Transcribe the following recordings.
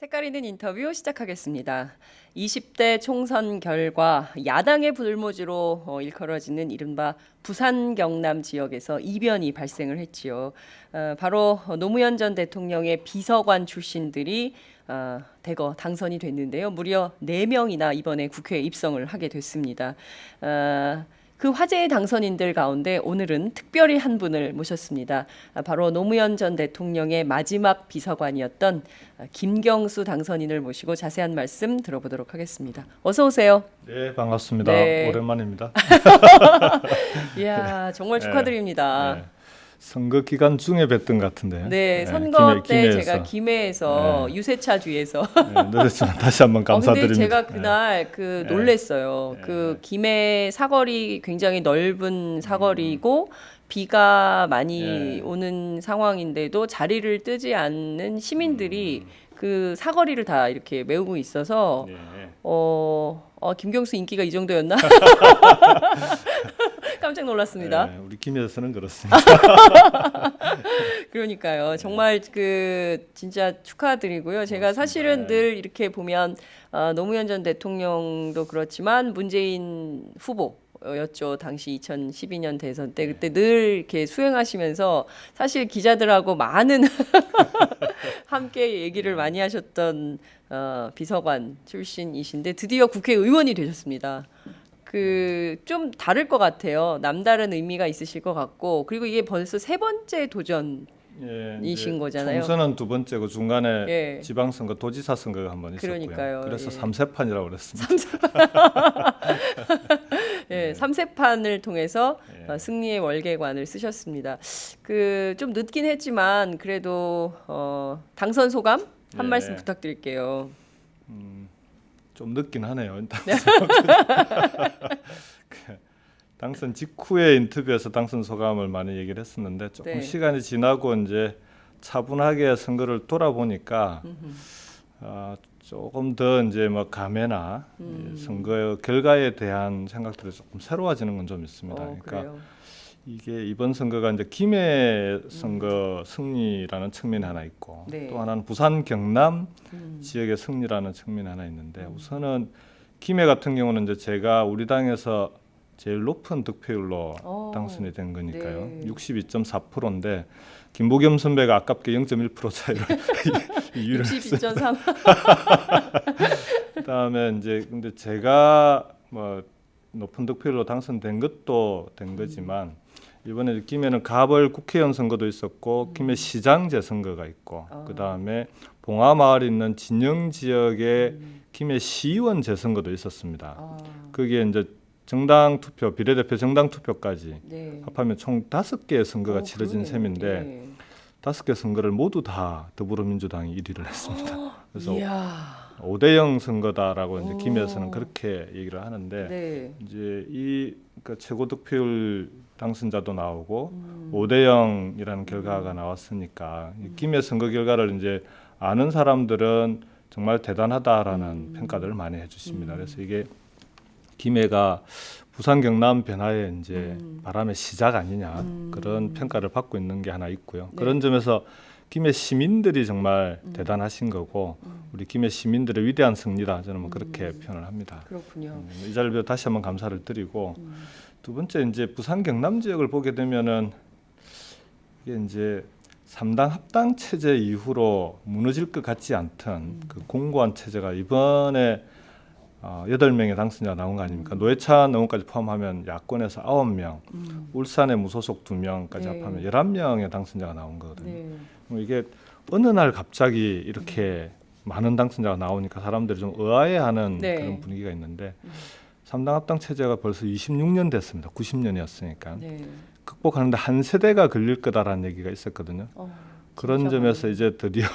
색깔 있는 인터뷰 시작하겠습니다. 20대 총선 결과 야당의 불모지로 일컬어지는 이른바 부산 경남 지역에서 이변이 발생을 했지요. 바로 노무현 전 대통령의 비서관 출신들이 대거 당선이 됐는데요. 무려 4명이나 이번에 국회에 입성을 하게 됐습니다. 그 화제의 당선인들 가운데 오늘은 특별히 한 분을 모셨습니다. 바로 노무현 전 대통령의 마지막 비서관이었던 김경수 당선인을 모시고 자세한 말씀 들어보도록 하겠습니다. 어서 오세요. 네, 반갑습니다. 네. 오랜만입니다. 이야, 정말 축하드립니다. 네. 선거 기간 중에 뵀던 것 같은데. 네, 선거 때 김해에서. 제가 김해에서 유세차 뒤에서 늦었지만 다시 한번 감사드립니다. 근데 제가 그날 놀랬어요. 네. 그 김해 사거리 굉장히 넓은 사거리고 비가 많이 네. 오는 상황인데도 자리를 뜨지 않는 시민들이 그 사거리를 다 이렇게 메우고 있어서 네. 김경수 인기가 이 정도였나? 깜짝 놀랐습니다. 네, 우리 김해에서는 그렇습니다. 그러니까요. 정말 진짜 축하드리고요. 제가 사실은 늘 이렇게 보면 노무현 전 대통령도 그렇지만 문재인 후보였죠. 당시 2012년 대선 때 그때 늘 이렇게 수행하시면서 사실 기자들하고 많은 함께 얘기를 많이 하셨던 비서관 출신이신데 드디어 국회의원이 되셨습니다. 좀 다를 것 같아요. 남다른 의미가 있으실 것 같고 그리고 이게 벌써 3번째 도전이신 이제 거잖아요. 총선은 2번째고 중간에 예. 지방선거, 도지사 선거가 한 번 있었고요. 그러니까요. 그래서 예. 3세판이라고 그랬습니다. 예, 3세판을 통해서 예. 승리의 월계관을 쓰셨습니다. 좀 늦긴 했지만 그래도 당선 소감 한 예. 말씀 부탁드릴게요. 좀 늦긴 하네요. 당선 직후에 인터뷰에서 당선 소감을 많이 얘기를 했었는데 조금 네. 시간이 지나고 이제 차분하게 선거를 돌아보니까 조금 더 이제 뭐 감회나 이 선거 결과에 대한 생각들이 조금 새로워지는 건 좀 있습니다. 그러니까 그래요. 이게 이번 선거가 이제 김해 선거 승리라는 측면이 하나 있고 네. 또 하나는 부산 경남 지역의 승리라는 측면이 하나 있는데 우선은 김해 같은 경우는 이제 제가 우리 당에서 제일 높은 득표율로 당선이 된 거니까요. 네. 62.4%인데 김보겸 선배가 아깝게 0.1% 차이로 이유를 했어요. 62.3. 그다음에 이제 근데 제가 뭐 높은 득표율로 당선된 것도 된 거지만 이번에 김해는 가벌 국회의원 선거도 있었고 김해 시장 재선거가 있고 그다음에 봉하마을에 있는 진영 지역의 김해 시의원 재선거도 있었습니다. 거기에 이제 정당 투표, 비례대표 정당 투표까지 네. 합하면 총 5개의 선거가 치러진 셈인데 네. 5개 선거를 모두 다 더불어민주당이 1위를 했습니다. 그래서 이야. 5대0 선거다라고 이제 김해에서는 그렇게 얘기를 하는데 네. 이제 그러니까 최고 득표율 당선자도 나오고 5대0이라는 결과가 나왔으니까 이 김해 선거 결과를 이제 아는 사람들은 정말 대단하다라는 평가들을 많이 해주십니다. 그래서 이게 김해가 부산 경남 변화의 이제 바람의 시작 아니냐 그런 평가를 받고 있는 게 하나 있고요. 네. 그런 점에서 김해 시민들이 정말 대단하신 거고 우리 김해 시민들의 위대한 승리다 저는 뭐 그렇게 표현을 합니다. 그렇군요. 이 자리를 빌어 다시 한번 감사를 드리고 두 번째 이제 부산 경남 지역을 보게 되면은 이게 이제 3당 합당 체제 이후로 무너질 것 같지 않던 그 공고한 체제가 이번에 8명의 당선자가 나온 거 아닙니까? 노회찬 의원까지 포함하면 야권에서 9명, 울산의 무소속 2명까지 네. 합하면 11명의 당선자가 나온 거거든요. 네. 이게 어느 날 갑자기 이렇게 많은 당선자가 나오니까 사람들이 좀 의아해하는 네. 그런 분위기가 있는데 3당 합당 체제가 벌써 26년 됐습니다. 90년이었으니까. 네. 극복하는데 한 세대가 걸릴 거다라는 얘기가 있었거든요. 그런 진짜 점에서 이제 드디어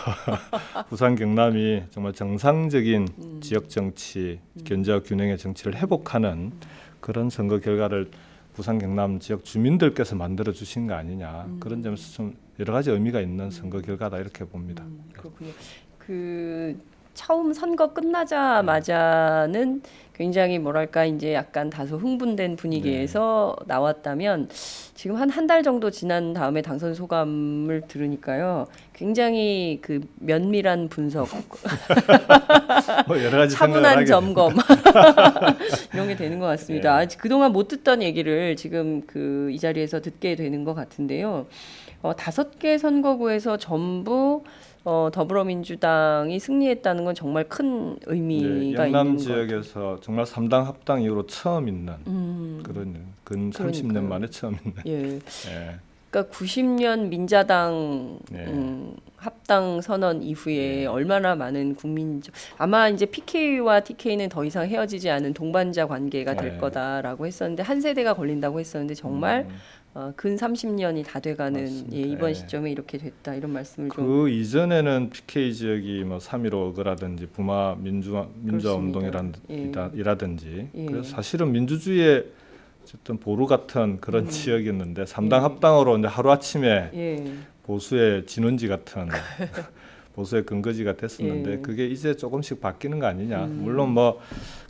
부산 경남이 정말 정상적인 지역 정치, 견제와 균형의 정치를 회복하는 그런 선거 결과를 부산 경남 지역 주민들께서 만들어 주신 거 아니냐 그런 점에서 좀 여러 가지 의미가 있는 선거 결과다 이렇게 봅니다. 그렇군요. 처음 선거 끝나자마자는 굉장히 뭐랄까 이제 약간 다소 흥분된 분위기에서 나왔다면 지금 한 달 정도 지난 다음에 당선 소감을 들으니까요. 굉장히 그 면밀한 분석, 뭐 여러 가지 생각을 차분한 하게 점검 이런 게 되는 것 같습니다. 예. 그동안 못 듣던 얘기를 지금 그 이 자리에서 듣게 되는 것 같은데요. 5개 선거구에서 전부 더불어민주당이 승리했다는 건 정말 큰 네, 의미가 영남 있는 것 같아요. 지역에서 정말 3당 합당 이후로 처음 있는 그런 근 30년 그러니까요. 만에 처음 있는. 예. 예. 그러니까 90년 민자당 네. 합당 선언 이후에 네. 얼마나 많은 국민적 아마 이제 PK와 TK는 더 이상 헤어지지 않은 동반자 관계가 될 네. 거다라고 했었는데 한 세대가 걸린다고 했었는데 정말 근 30년이 다 돼가는 맞습니다. 예, 이번 예. 시점에 이렇게 됐다 이런 말씀을 좀 그 이전에는 PK 지역이 뭐 3.15라든지 부마 민주화 운동이라든지 예. 그래서 사실은 민주주의의 어쨌든 보루 같은 그런 지역이었는데 3당 예. 합당으로 이제 하루 아침에 예. 보수의 진원지 같은 보수의 근거지가 됐었는데 예. 그게 이제 조금씩 바뀌는 거 아니냐. 물론 뭐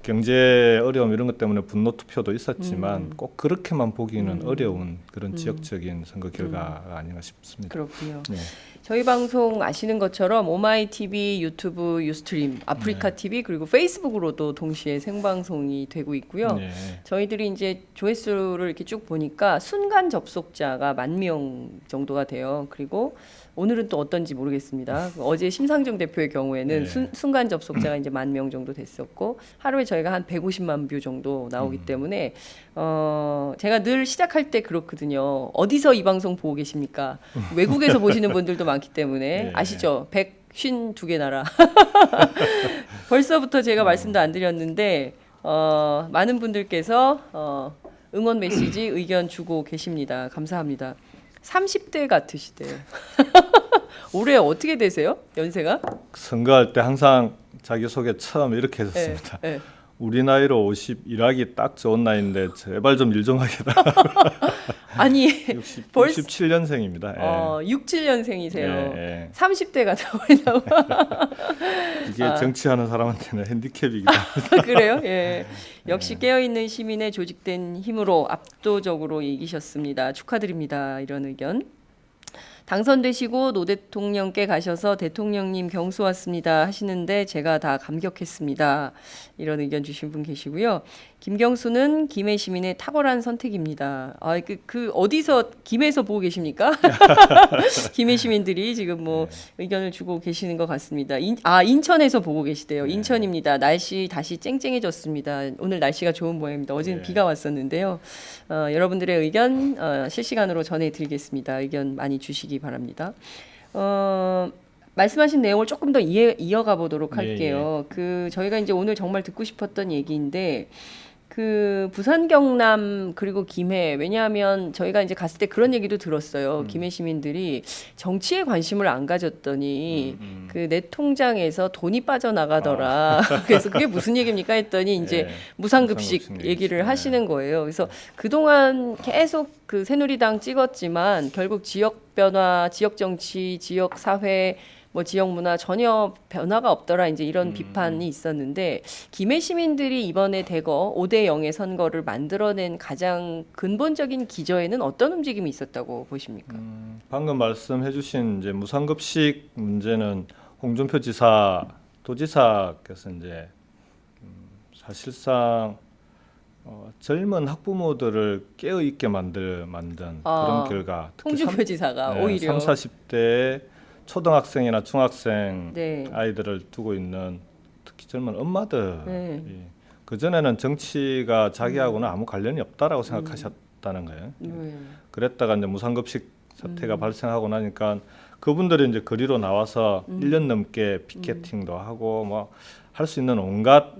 경제 어려움 이런 것 때문에 분노 투표도 있었지만 꼭 그렇게만 보기는 어려운 그런 지역적인 선거 결과가 아닌가 싶습니다. 그렇군요. 네. 저희 방송 아시는 것처럼 오마이 TV, 유튜브, 유스트림, 아프리카 TV 그리고 페이스북으로도 동시에 생방송이 되고 있고요. 네. 저희들이 이제 조회수를 이렇게 쭉 보니까 순간 접속자가 10,000명 정도가 돼요. 그리고 오늘은 또 어떤지 모르겠습니다. 어제 심상정 대표의 경우에는 네. 순간 접속자가 이제 10,000명 정도 됐었고 하루에 저희가 한 150만 뷰 정도 나오기 때문에 제가 늘 시작할 때 그렇거든요. 어디서 이 방송 보고 계십니까? 외국에서 보시는 분들도 많기 때문에 네. 아시죠? 152개 나라. 벌써부터 제가 말씀도 안 드렸는데 많은 분들께서 응원 메시지 의견 주고 계십니다. 감사합니다. 30대 같으시대요. 올해 어떻게 되세요? 연세가? 선거할 때 항상 자기소개 처음 이렇게 했었습니다. 네. 우리 나이로 51하기 딱 좋은 나이인데 제발 좀 일 좀 하겠다. 아니 67년생입니다. 67년생이세요. 예. 30대가 나오려고 이게 정치하는 사람한테는 핸디캡이기도 합니다. 그래요? 예. 역시 깨어있는 시민의 조직된 힘으로 압도적으로 이기셨습니다. 축하드립니다. 이런 의견. 당선되시고 노 대통령께 가셔서 대통령님 경수 왔습니다 하시는데 제가 다 감격했습니다. 이런 의견 주신 분 계시고요. 김경수는 김해 시민의 탁월한 선택입니다. 그 어디서 김해에서 보고 계십니까? 김해 시민들이 지금 뭐 의견을 주고 계시는 것 같습니다. 인천에서 보고 계시대요. 인천입니다. 날씨 다시 쨍쨍해졌습니다. 오늘 날씨가 좋은 모양입니다. 어제는 비가 왔었는데요. 여러분들의 의견 실시간으로 전해드리겠습니다. 의견 많이 주시기 바랍니다. 말씀하신 내용을 조금 더 이어가 보도록 할게요. 그 저희가 이제 오늘 정말 듣고 싶었던 얘기인데 그 부산 경남 그리고 김해 왜냐하면 저희가 이제 갔을 때 그런 얘기도 들었어요. 김해 시민들이 정치에 관심을 안 가졌더니 그 내 통장에서 돈이 빠져나가더라. 그래서 그게 무슨 얘기입니까 했더니 이제 무상급식 무상급식 얘기를 얘기죠. 하시는 거예요. 그래서 그동안 계속 그 새누리당 찍었지만 결국 지역 변화, 지역 정치, 지역 사회 뭐 지역 문화 전혀 변화가 없더라 이제 이런 비판이 있었는데 김해 시민들이 이번에 대거 5대 0의 선거를 만들어낸 가장 근본적인 기저에는 어떤 움직임이 있었다고 보십니까? 방금 말씀해주신 이제 무상급식 문제는 홍준표 지사 도지사께서 이제 사실상 젊은 학부모들을 깨어 있게 만든 그런 결과. 홍준표 지사가 오히려 30, 40대 초등학생이나 중학생 네. 아이들을 두고 있는 특히 젊은 엄마들 네. 그 전에는 정치가 자기하고는 아무 관련이 없다라고 생각하셨다는 거예요. 그랬다가 이제 무상급식 사태가 발생하고 나니까 그분들이 이제 거리로 나와서 1년 넘게 피켓팅도 하고 뭐 할 수 있는 온갖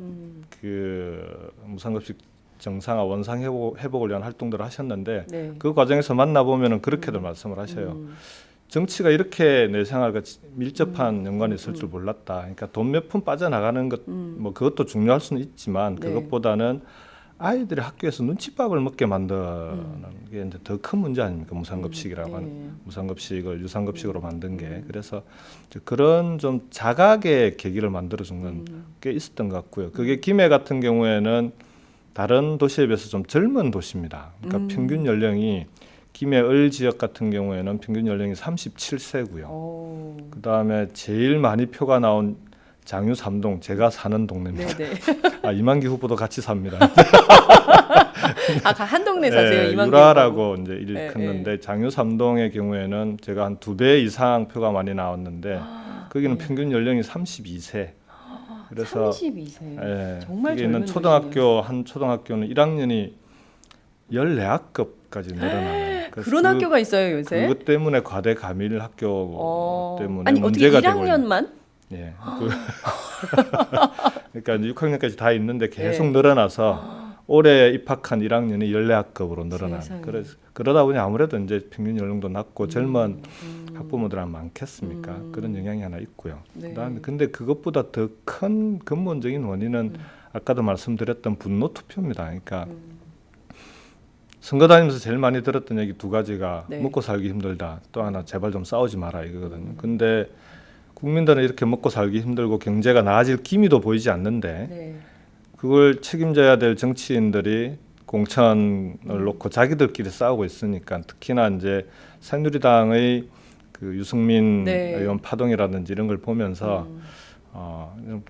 그 무상급식 정상화 원상 회복을 위한 활동들을 하셨는데 네. 그 과정에서 만나 보면은 그렇게들 말씀을 하셔요. 정치가 이렇게 내 생활과 밀접한 연관이 있을 줄 몰랐다. 그러니까 돈 몇 푼 빠져나가는 것, 뭐 그것도 중요할 수는 있지만 네. 그것보다는 아이들이 학교에서 눈칫밥을 먹게 만드는 게 이제 더 큰 문제 아닙니까? 무상급식이라고 하는 네. 무상급식을 유상급식으로 만든 게 그래서 이제 그런 좀 자각의 계기를 만들어준 건 꽤 있었던 것 같고요. 그게 김해 같은 경우에는 다른 도시에 비해서 좀 젊은 도시입니다. 그러니까 평균 연령이 김해 을 지역 같은 경우에는 평균 연령이 37세고요. 오. 그 다음에 제일 많이 표가 나온 장유 3동 제가 사는 동네입니다. 네네. 아, 이만기 후보도 같이 삽니다. 한 동네 사세요, 이만기 유라라고 이제 네, 일컫는데 장유 3동의 경우에는 제가 한 2배 이상 표가 많이 나왔는데 거기는 평균 연령이 32세. 그래서 32세. 예, 정말 거기 있는 젊은 한 초등학교는 1학년이 14학급까지 늘어나요. 그래서 그런 학교가 있어요 요새? 그것 때문에 과대 감일 학교 때문에 아니 문제가 어떻게 되고 있는. 1학년만? 예. 그러니까 이제 6학년까지 다 있는데 계속 네. 늘어나서 올해 입학한 1학년이 14학급으로 늘어나. 세상에. 그러다 보니 아무래도 이제 평균 연령도 낮고 젊은 학부모들은 많겠습니까? 그런 영향이 하나 있고요. 네. 그다음에 근데 그것보다 더 큰 근본적인 원인은 아까도 말씀드렸던 분노 투표입니다. 그러니까 선거 다니면서 제일 많이 들었던 얘기 두 가지가 네. 먹고 살기 힘들다. 또 하나 제발 좀 싸우지 마라 이거거든요. 근데 국민들은 이렇게 먹고 살기 힘들고 경제가 나아질 기미도 보이지 않는데 네. 그걸 책임져야 될 정치인들이 공천을 놓고 자기들끼리 싸우고 있으니까 특히나 이제 새누리당의 그 유승민 네. 의원 파동이라든지 이런 걸 보면서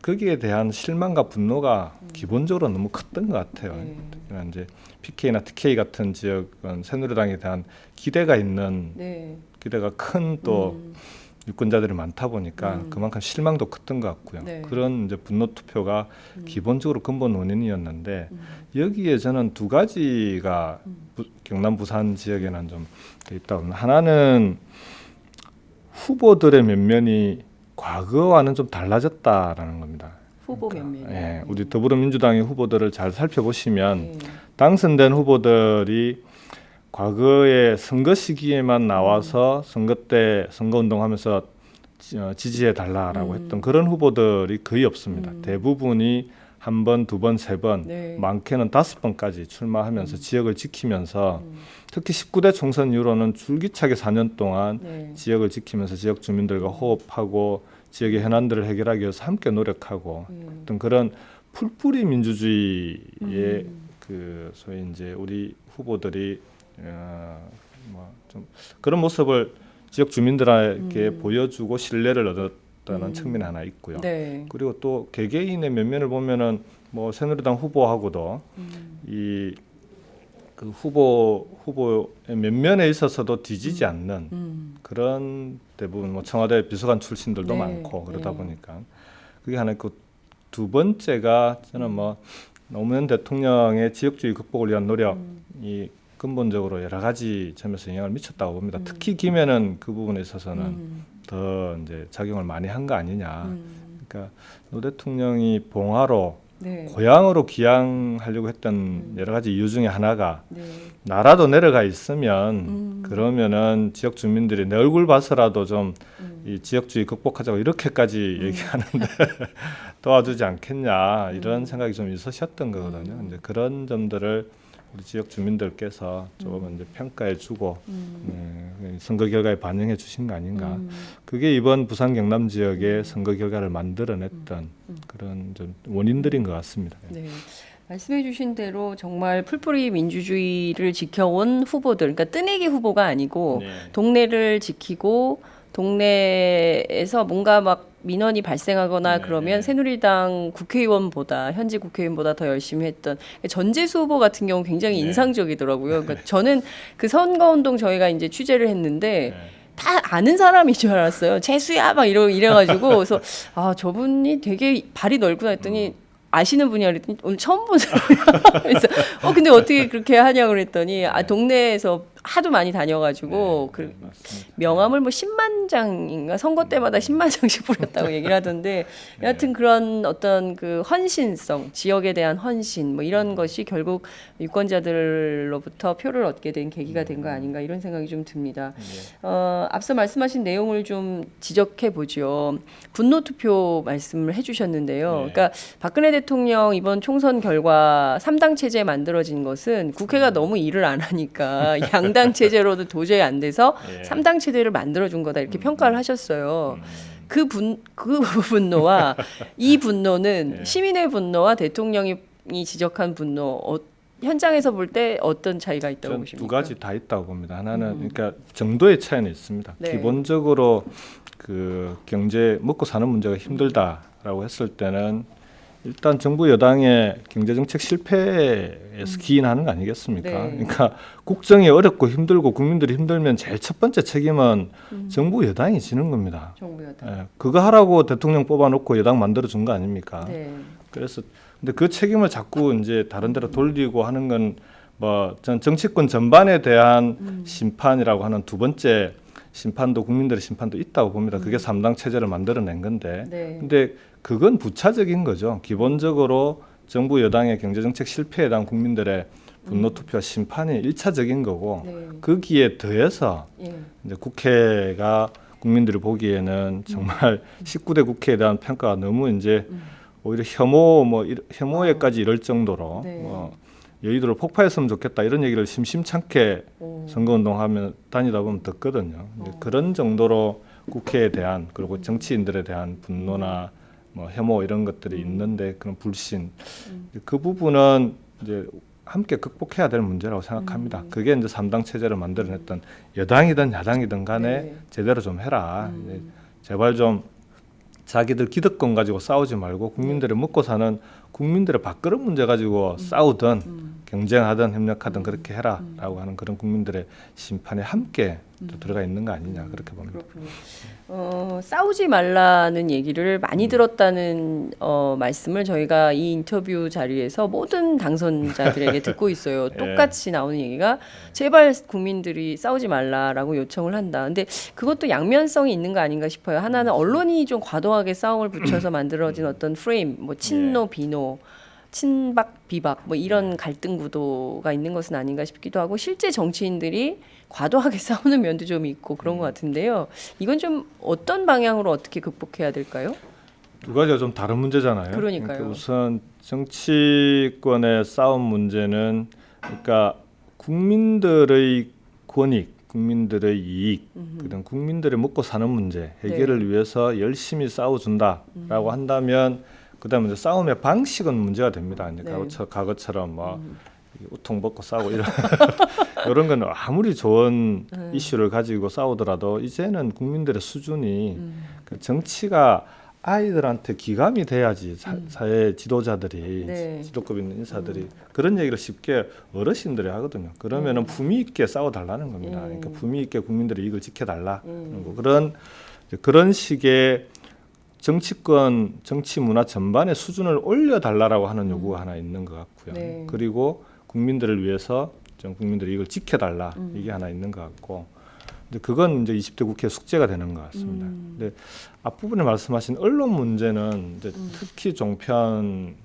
거기에 대한 실망과 분노가 기본적으로 너무 컸던 것 같아요. 네. 특히나 이제 PK나 TK 같은 지역은 새누리당에 대한 기대가 있는 네. 기대가 큰 또 유권자들이 많다 보니까 그만큼 실망도 컸던 것 같고요. 네. 그런 이제 분노 투표가 기본적으로 근본 원인이었는데 여기에 저는 두 가지가 경남 부산 지역에는 좀 있다고. 하나는 후보들의 면면이 과거와는 좀 달라졌다라는 겁니다. 후보 면밀. 예, 우리 더불어민주당의 후보들을 잘 살펴보시면 네. 당선된 후보들이 과거에 선거 시기에만 나와서 선거 때 선거운동하면서 지지해 달라라고 했던 그런 후보들이 거의 없습니다. 대부분이 한 번, 두 번, 세 번, 네. 많게는 5번까지 출마하면서 지역을 지키면서 특히 19대 총선 이후로는 줄기차게 4년 동안 네. 지역을 지키면서 지역 주민들과 호흡하고 지역의 현안들을 해결하기 위해서 함께 노력하고 어떤 그런 풀뿌리 민주주의의 그 소위 이제 우리 후보들이 뭐 좀 그런 모습을 지역 주민들에게 보여주고 신뢰를 얻었다는 측면이 하나 있고요. 네. 그리고 또 개개인의 면면을 보면은 뭐 새누리당 후보하고도 이 그 후보의 면면에 있어서도 뒤지지 않는 그런 대부분 뭐 청와대 비서관 출신들도 네. 많고 그러다 네. 보니까 그게 하나 있고 두 번째가 저는 뭐 노무현 대통령의 지역주의 극복을 위한 노력이 근본적으로 여러 가지 점에서 영향을 미쳤다고 봅니다. 특히 김해는 그 부분에 있어서는 더 이제 작용을 많이 한 거 아니냐. 그러니까 노 대통령이 봉화로 네. 고향으로 귀향하려고 했던 여러 가지 이유 중에 하나가 네. 나라도 내려가 있으면 그러면은 지역 주민들이 내 얼굴 봐서라도 좀 이 지역주의 극복하자고 이렇게까지 얘기하는데 도와주지 않겠냐 이런 생각이 좀 있으셨던 거거든요. 이제 그런 점들을 우리 지역 주민들께서 조금 이제 평가해주고 선거 결과에 반영해 주신 거 아닌가. 그게 이번 부산 경남 지역의 선거 결과를 만들어냈던 그런 좀 원인들인 것 같습니다. 네. 말씀해주신 대로 정말 풀뿌리 민주주의를 지켜온 후보들, 그러니까 뜨내기 후보가 아니고 네. 동네를 지키고 동네에서 뭔가 막 민원이 발생하거나 네. 그러면 새누리당 국회의원보다 현직 국회의원보다 더 열심히 했던 전재수 후보 같은 경우 굉장히 네. 인상적이더라고요. 그러니까 저는 그 선거운동 저희가 이제 취재를 했는데 네. 다 아는 사람인 줄 알았어요. 재수야 막 이래가지고 그래서 아 저분이 되게 발이 넓구나 했더니 아시는 분이야 그랬더니 오늘 처음 본 사람이야. 그래서 근데 어떻게 그렇게 하냐고 그랬더니 동네에서 하도 많이 다녀가지고 그 맞습니다. 명함을 뭐 10만 장인가 선거 때마다 10만 장씩 뿌렸다고 얘기를 하던데 여하튼 그런 어떤 그 헌신성, 지역에 대한 헌신 뭐 이런 것이 결국 유권자들로부터 표를 얻게 된 계기가 된 거 아닌가 이런 생각이 좀 듭니다. 앞서 말씀하신 내용을 좀 지적해 보죠. 분노 투표 말씀을 해주셨는데요. 그러니까 박근혜 대통령 이번 총선 결과 3당 체제 만들어진 것은 국회가 너무 일을 안 하니까 양당 체제로도 도저히 안 돼서 3당 체제를 만들어준 거다 이렇게 평가를 하셨어요. 그 분노와 이 분노는 시민의 분노와 대통령이 지적한 분노 현장에서 볼 때 어떤 차이가 있다고 전 보십니까? 두 가지 다 있다고 봅니다. 하나는 그러니까 정도의 차이는 있습니다. 네. 기본적으로 그 경제 먹고 사는 문제가 힘들다라고 했을 때는 일단 정부 여당의 경제 정책 실패에서 기인하는 거 아니겠습니까? 네. 그러니까 국정이 어렵고 힘들고 국민들이 힘들면 제일 첫 번째 책임은 정부 여당이 지는 겁니다. 정부 여당. 예, 그거 하라고 대통령 뽑아놓고 여당 만들어 준 거 아닙니까? 네. 그래서 근데 그 책임을 자꾸 이제 다른 데로 돌리고 하는 건 뭐 전 정치권 전반에 대한 심판이라고 하는 두 번째 심판도 국민들의 심판도 있다고 봅니다. 그게 3당 체제를 만들어낸 건데. 네. 근데 그건 부차적인 거죠. 기본적으로 정부 여당의 경제 정책 실패에 대한 국민들의 분노 투표 심판이 1차적인 거고 네. 거기에 더해서 예. 이제 국회가 국민들이 보기에는 정말 19대 국회에 대한 평가가 너무 이제 오히려 혐오에까지 이럴 정도로 네. 여의도를 폭파했으면 좋겠다 이런 얘기를 심심찮게 선거운동하면 다니다 보면 듣거든요. 이제 그런 정도로 국회에 대한 그리고 정치인들에 대한 분노나 뭐 혐오 이런 것들이 있는데 그런 불신 그 부분은 이제 함께 극복해야 될 문제라고 생각합니다. 그게 이제 3당 체제를 만들어냈던 여당이든 야당이든 간에 네. 제대로 좀 해라. 이제 제발 좀 자기들 기득권 가지고 싸우지 말고 국민들이 먹고 사는 국민들의 밥그릇 문제 가지고 싸우든 경쟁하든 협력하든 그렇게 해라라고 하는 그런 국민들의 심판에 함께 또 들어가 있는 거 아니냐 그렇게 봅니다. 그렇군요. 싸우지 말라는 얘기를 많이 들었다는 말씀을 저희가 이 인터뷰 자리에서 모든 당선자들에게 듣고 있어요. 똑같이 나오는 얘기가 제발 국민들이 싸우지 말라라고 요청을 한다. 근데 그것도 양면성이 있는 거 아닌가 싶어요. 하나는 언론이 좀 과도하게 싸움을 붙여서 만들어진 어떤 프레임, 뭐 친노 비노, 친박 비박 뭐 이런 갈등 구도가 있는 것은 아닌가 싶기도 하고 실제 정치인들이 과도하게 싸우는 면도 좀 있고 그런 것 같은데요. 이건 좀 어떤 방향으로 어떻게 극복해야 될까요? 두 가지가 좀 다른 문제잖아요. 그러니까요. 그러니까 우선 정치권의 싸움 문제는 그러니까 국민들의 권익, 국민들의 이익, 그다음 국민들의 먹고 사는 문제 해결을 위해서 열심히 싸워준다라고 한다면 그다음에 이제 싸움의 방식은 문제가 됩니다. 이제 과거처럼 뭐 우통 벗고 싸우고 이런 거는 아무리 좋은 이슈를 가지고 싸우더라도 이제는 국민들의 수준이 그 정치가 아이들한테 기감이 돼야지 사회 지도자들이 지도급 있는 인사들이 그런 얘기를 쉽게 어르신들이 하거든요. 그러면은 품위 있게 싸워달라는 겁니다. 그러니까 품위 있게 국민들의 이익을 지켜달라. 그런 식의 정치권, 정치 문화 전반의 수준을 올려달라고 하는 요구가 하나 있는 것 같고요. 네. 그리고 국민들을 위해서 좀 국민들의 이익을 지켜달라 이게 하나 있는 것 같고, 근데 그건 이제 20대 국회 숙제가 되는 것 같습니다. 근데 앞부분에 말씀하신 언론 문제는 이제 특히 종편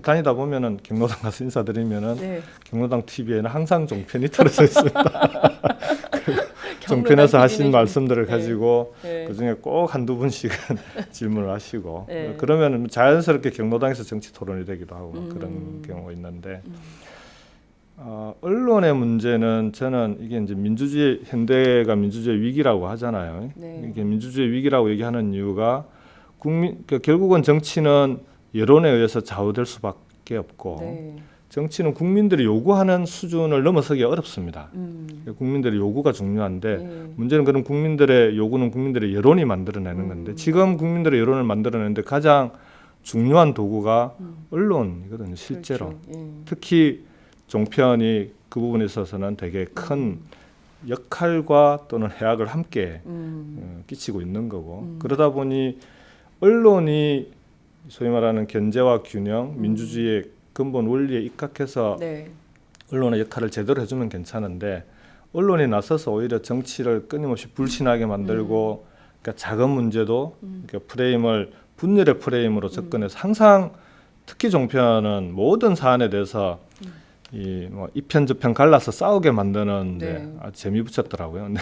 다니다 보면은 경로당 가서 인사드리면은 경로당 TV에는 항상 종편이 틀어져 있습니다. 종편에서 하신 말씀들을 가지고 그중에 꼭 한두 분씩은 질문을 하시고 그러면 자연스럽게 경로당에서 정치 토론이 되기도 하고 그런 경우가 있는데 언론의 문제는 저는 이게 이제 민주주의 현대가 민주주의 위기라고 하잖아요. 이게 민주주의 위기라고 얘기하는 이유가 결국은 정치는 여론에 의해서 좌우될 수밖에 없고 정치는 국민들이 요구하는 수준을 넘어서기 어렵습니다. 국민들의 요구가 중요한데 문제는 그런 국민들의 요구는 국민들의 여론이 만들어내는 건데 지금 국민들의 여론을 만들어내는데 가장 중요한 도구가 언론이거든요. 실제로. 특히 종편이 그 부분에 있어서는 되게 큰 역할과 또는 해악을 함께 끼치고 있는 거고 그러다 보니 언론이 소위 말하는 견제와 균형, 민주주의의 근본 원리에 입각해서 언론의 역할을 제대로 해주면 괜찮은데 언론이 나서서 오히려 정치를 끊임없이 불신하게 만들고 그러니까 작은 문제도 그러니까 프레임을 분열의 프레임으로 접근해서 항상 특히 종편은 모든 사안에 대해서 이 뭐 이편 저편 갈라서 싸우게 만드는데 네. 아주 재미 붙였더라고요. 근데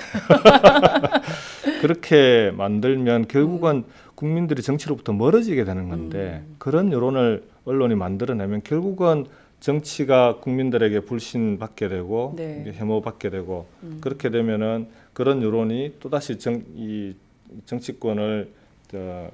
그렇게 만들면 결국은 국민들이 정치로부터 멀어지게 되는 건데 그런 여론을 언론이 만들어내면 결국은 정치가 국민들에게 불신받게 되고 네. 혐오받게 되고 그렇게 되면은 그런 여론이 또다시 이 정치권을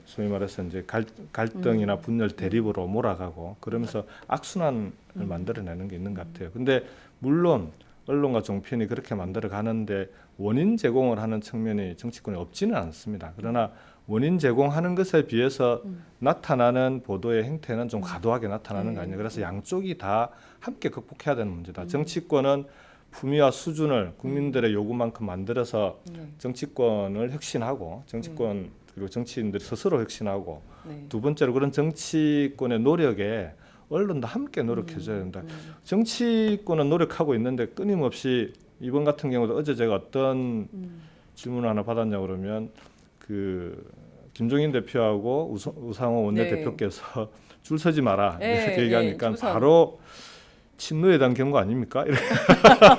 소위 말해서 이제 갈등이나 분열 대립으로 몰아가고 그러면서 악순환을 만들어내는 게 있는 것 같아요. 근데 물론 언론과 종편이 그렇게 만들어 가는데 원인 제공을 하는 측면이 정치권에 없지는 않습니다. 그러나 원인 제공하는 것에 비해서 나타나는 보도의 행태는 좀 과도하게 나타나는 거 아니에요. 그래서 양쪽이 다 함께 극복해야 되는 문제다. 정치권은 품위와 수준을 국민들의 요구만큼 만들어서 정치권을 혁신하고 정치권 그리고 정치인들이 스스로 혁신하고 네. 두 번째로 그런 정치권의 노력에 언론도 함께 노력해줘야 된다. 정치권은 노력하고 있는데 끊임없이 이번 같은 경우도 어제 제가 어떤 질문을 하나 받았냐고 그러면 그 김종인 대표하고 우상호 원내대표께서 줄 서지 마라 이렇게 얘기하니까 바로 친노에 대한 경고 아닙니까?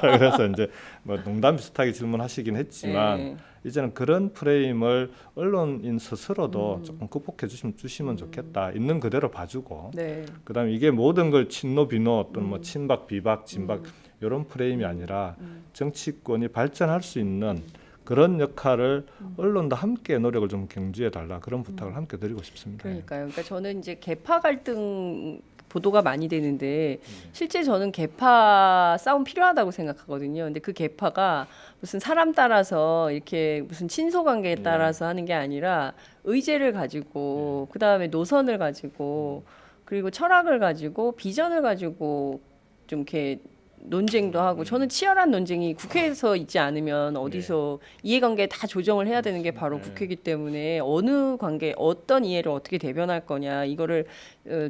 그래서 이제 뭐 농담 비슷하게 질문하시긴 했지만 이제는 그런 프레임을 언론인 스스로도 조금 극복해 주시면 좋겠다. 있는 그대로 봐주고 그다음에 이게 모든 걸 친노 비노 또는 뭐 친박 비박 진박 이런 프레임이 아니라 정치권이 발전할 수 있는 그런 역할을 언론도 함께 노력을 좀 경주해 달라 그런 부탁을 함께 드리고 싶습니다. 그러니까요. 그러니까 저는 이제 계파 갈등 보도가 많이 되는데 실제 저는 계파 싸움 필요하다고 생각하거든요. 근데 그 계파가 무슨 사람 따라서 이렇게 무슨 친소 관계에 따라서 하는 게 아니라 의제를 가지고 그다음에 노선을 가지고 그리고 철학을 가지고 비전을 가지고 좀 이렇게 논쟁도 하고 저는 치열한 논쟁이 국회에서 있지 않으면 어디서 이해관계 다 조정을 해야 되는 게 바로 국회이기 때문에 어느 관계 어떤 이해를 어떻게 대변할 거냐 이거를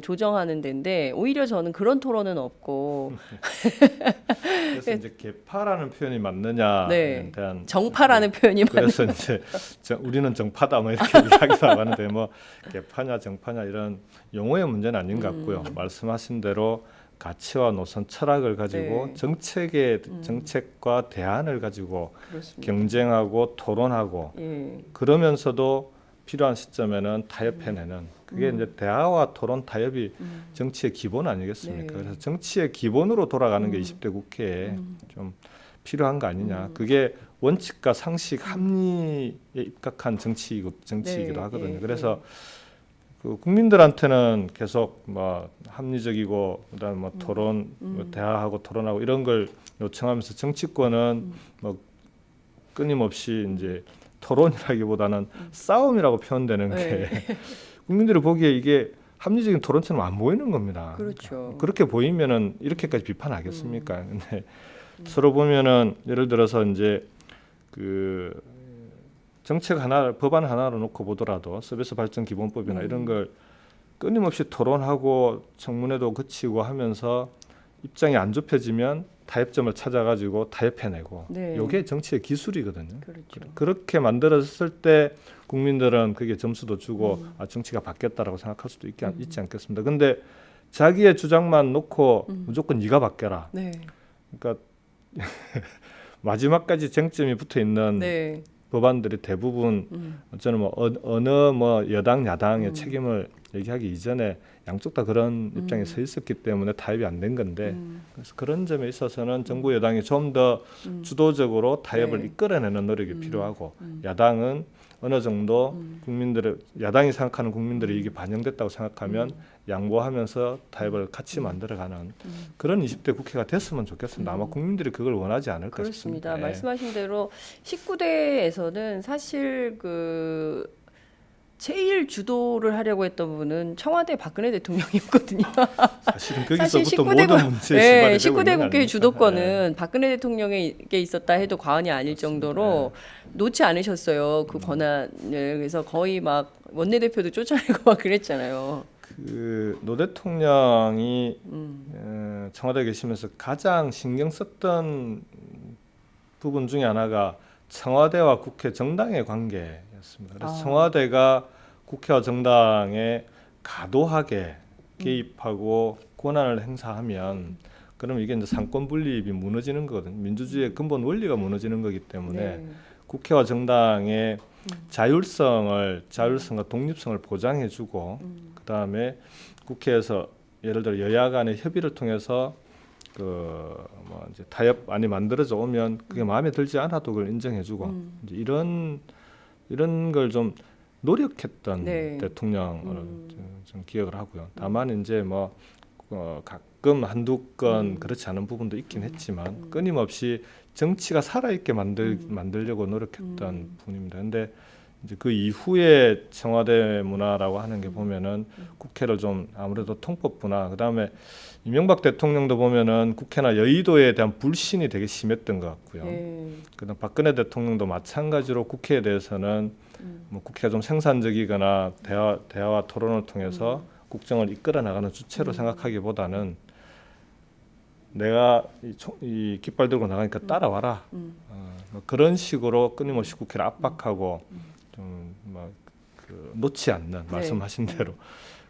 조정하는 데인데 오히려 저는 그런 토론은 없고 그래서 이제 개파라는 표현이 맞느냐에 대한 정파라는 표현이 그래서 이제 우리는 정파다 뭐 이렇게 이야기도 하는데 뭐 개파냐 정파냐 이런 용어의 문제는 아닌 것 같고요. 말씀하신 대로 가치와 노선 철학을 가지고 정책과 대안을 가지고 그렇습니다. 경쟁하고 토론하고 그러면서도 필요한 시점에는 타협해내는 그게 이제 대화와 토론 타협이 정치의 기본 아니겠습니까? 그래서 정치의 기본으로 돌아가는 게 20대 국회에 좀 필요한 거 아니냐. 그게 원칙과 상식 합리에 입각한 정치이기도 하거든요. 그래서 그 국민들한테는 계속 뭐 합리적이고 그다음에 뭐 토론, 뭐 대화하고 토론하고 이런 걸 요청하면서 정치권은 뭐 끊임없이 이제 토론이라기보다는 싸움이라고 표현되는 게 국민들이 보기에 이게 합리적인 토론처럼 안 보이는 겁니다. 그렇죠. 그렇게 보이면은 이렇게까지 비판하겠습니까? 근데 서로 보면은 예를 들어서 이제 그 정책 하나, 법안 하나로 놓고 보더라도 서비스 발전 기본법이나 이런 걸 끊임없이 토론하고 청문회도 거치고 하면서 입장이 안 좁혀지면 타협점을 찾아가지고 타협해내고 이게 정치의 기술이거든요. 그렇죠. 그렇게 만들어졌을 때 국민들은 그게 점수도 주고 아 정치가 바뀌었다라고 생각할 수도 있지 않겠습니다. 근데 자기의 주장만 놓고 무조건 네가 바뀌어라. 그러니까 마지막까지 쟁점이 붙어 있는 법안들이 대부분 저는 뭐 어느 뭐 여당 야당의 책임을 얘기하기 이전에 양쪽 다 그런 입장에 서 있었기 때문에 타협이 안 된 건데 그래서 그런 점에 있어서는 정부 여당이 좀 더 주도적으로 타협을 이끌어내는 노력이 필요하고 야당은 어느 정도 국민들의 야당이 생각하는 국민들의 이익이 반영됐다고 생각하면 양보하면서 타협을 같이 만들어가는 그런 20대 국회가 됐으면 좋겠습니다. 아마 국민들이 그걸 원하지 않을까 그렇습니다. 싶습니다. 말씀하신 대로 19대에서는 사실 그 제일 주도를 하려고 했던 분은 청와대 박근혜 대통령이었거든요. 사실은 거기서부터 모든 문제의 시발이 되고 19대 국회의 아닙니까? 주도권은 박근혜 대통령에게 있었다 해도 과언이 아닐 정도로 놓지 않으셨어요. 그 권한을. 그래서 거의 막 원내대표도 쫓아내고 막 그랬잖아요. 그 노 대통령이 청와대에 계시면서 가장 신경 썼던 부분 중에 하나가 청와대와 국회 정당의 관계였습니다. 그래서 아. 청와대가 국회와 정당에 과도하게 개입하고 권한을 행사하면 그럼 이게 이제 상권 분립이 무너지는 거거든요. 민주주의의 근본 원리가 무너지는 거기 때문에 네. 국회와 정당의 자율성과 독립성을 보장해주고 그다음에 국회에서 예를 들어 여야 간의 협의를 통해서 뭐 이제 타협안이 만들어져 오면 그게 마음에 들지 않아도 그걸 인정해주고 이제 이런 걸 좀 노력했던 네. 대통령으로 좀 기억을 하고요. 다만 이제 뭐 가끔 한두 건 그렇지 않은 부분도 있긴 했지만 끊임없이 정치가 살아있게 만들려고 노력했던 분입니다. 근데 이제 그 이후에 청와대 문화라고 하는 게 보면은 국회를 좀 아무래도 통법부나 그다음에 이명박 대통령도 보면은 국회나 여의도에 대한 불신이 되게 심했던 것 같고요. 네. 그다음 박근혜 대통령도 마찬가지로 국회에 대해서는 뭐 국회가 좀 생산적이거나 대화와 토론을 통해서 국정을 이끌어 나가는 주체로 생각하기보다는 내가 이 깃발 들고 나가니까 따라와라. 뭐 그런 식으로 끊임없이 국회를 압박하고 좀막 놓지 않는 말씀하신 대로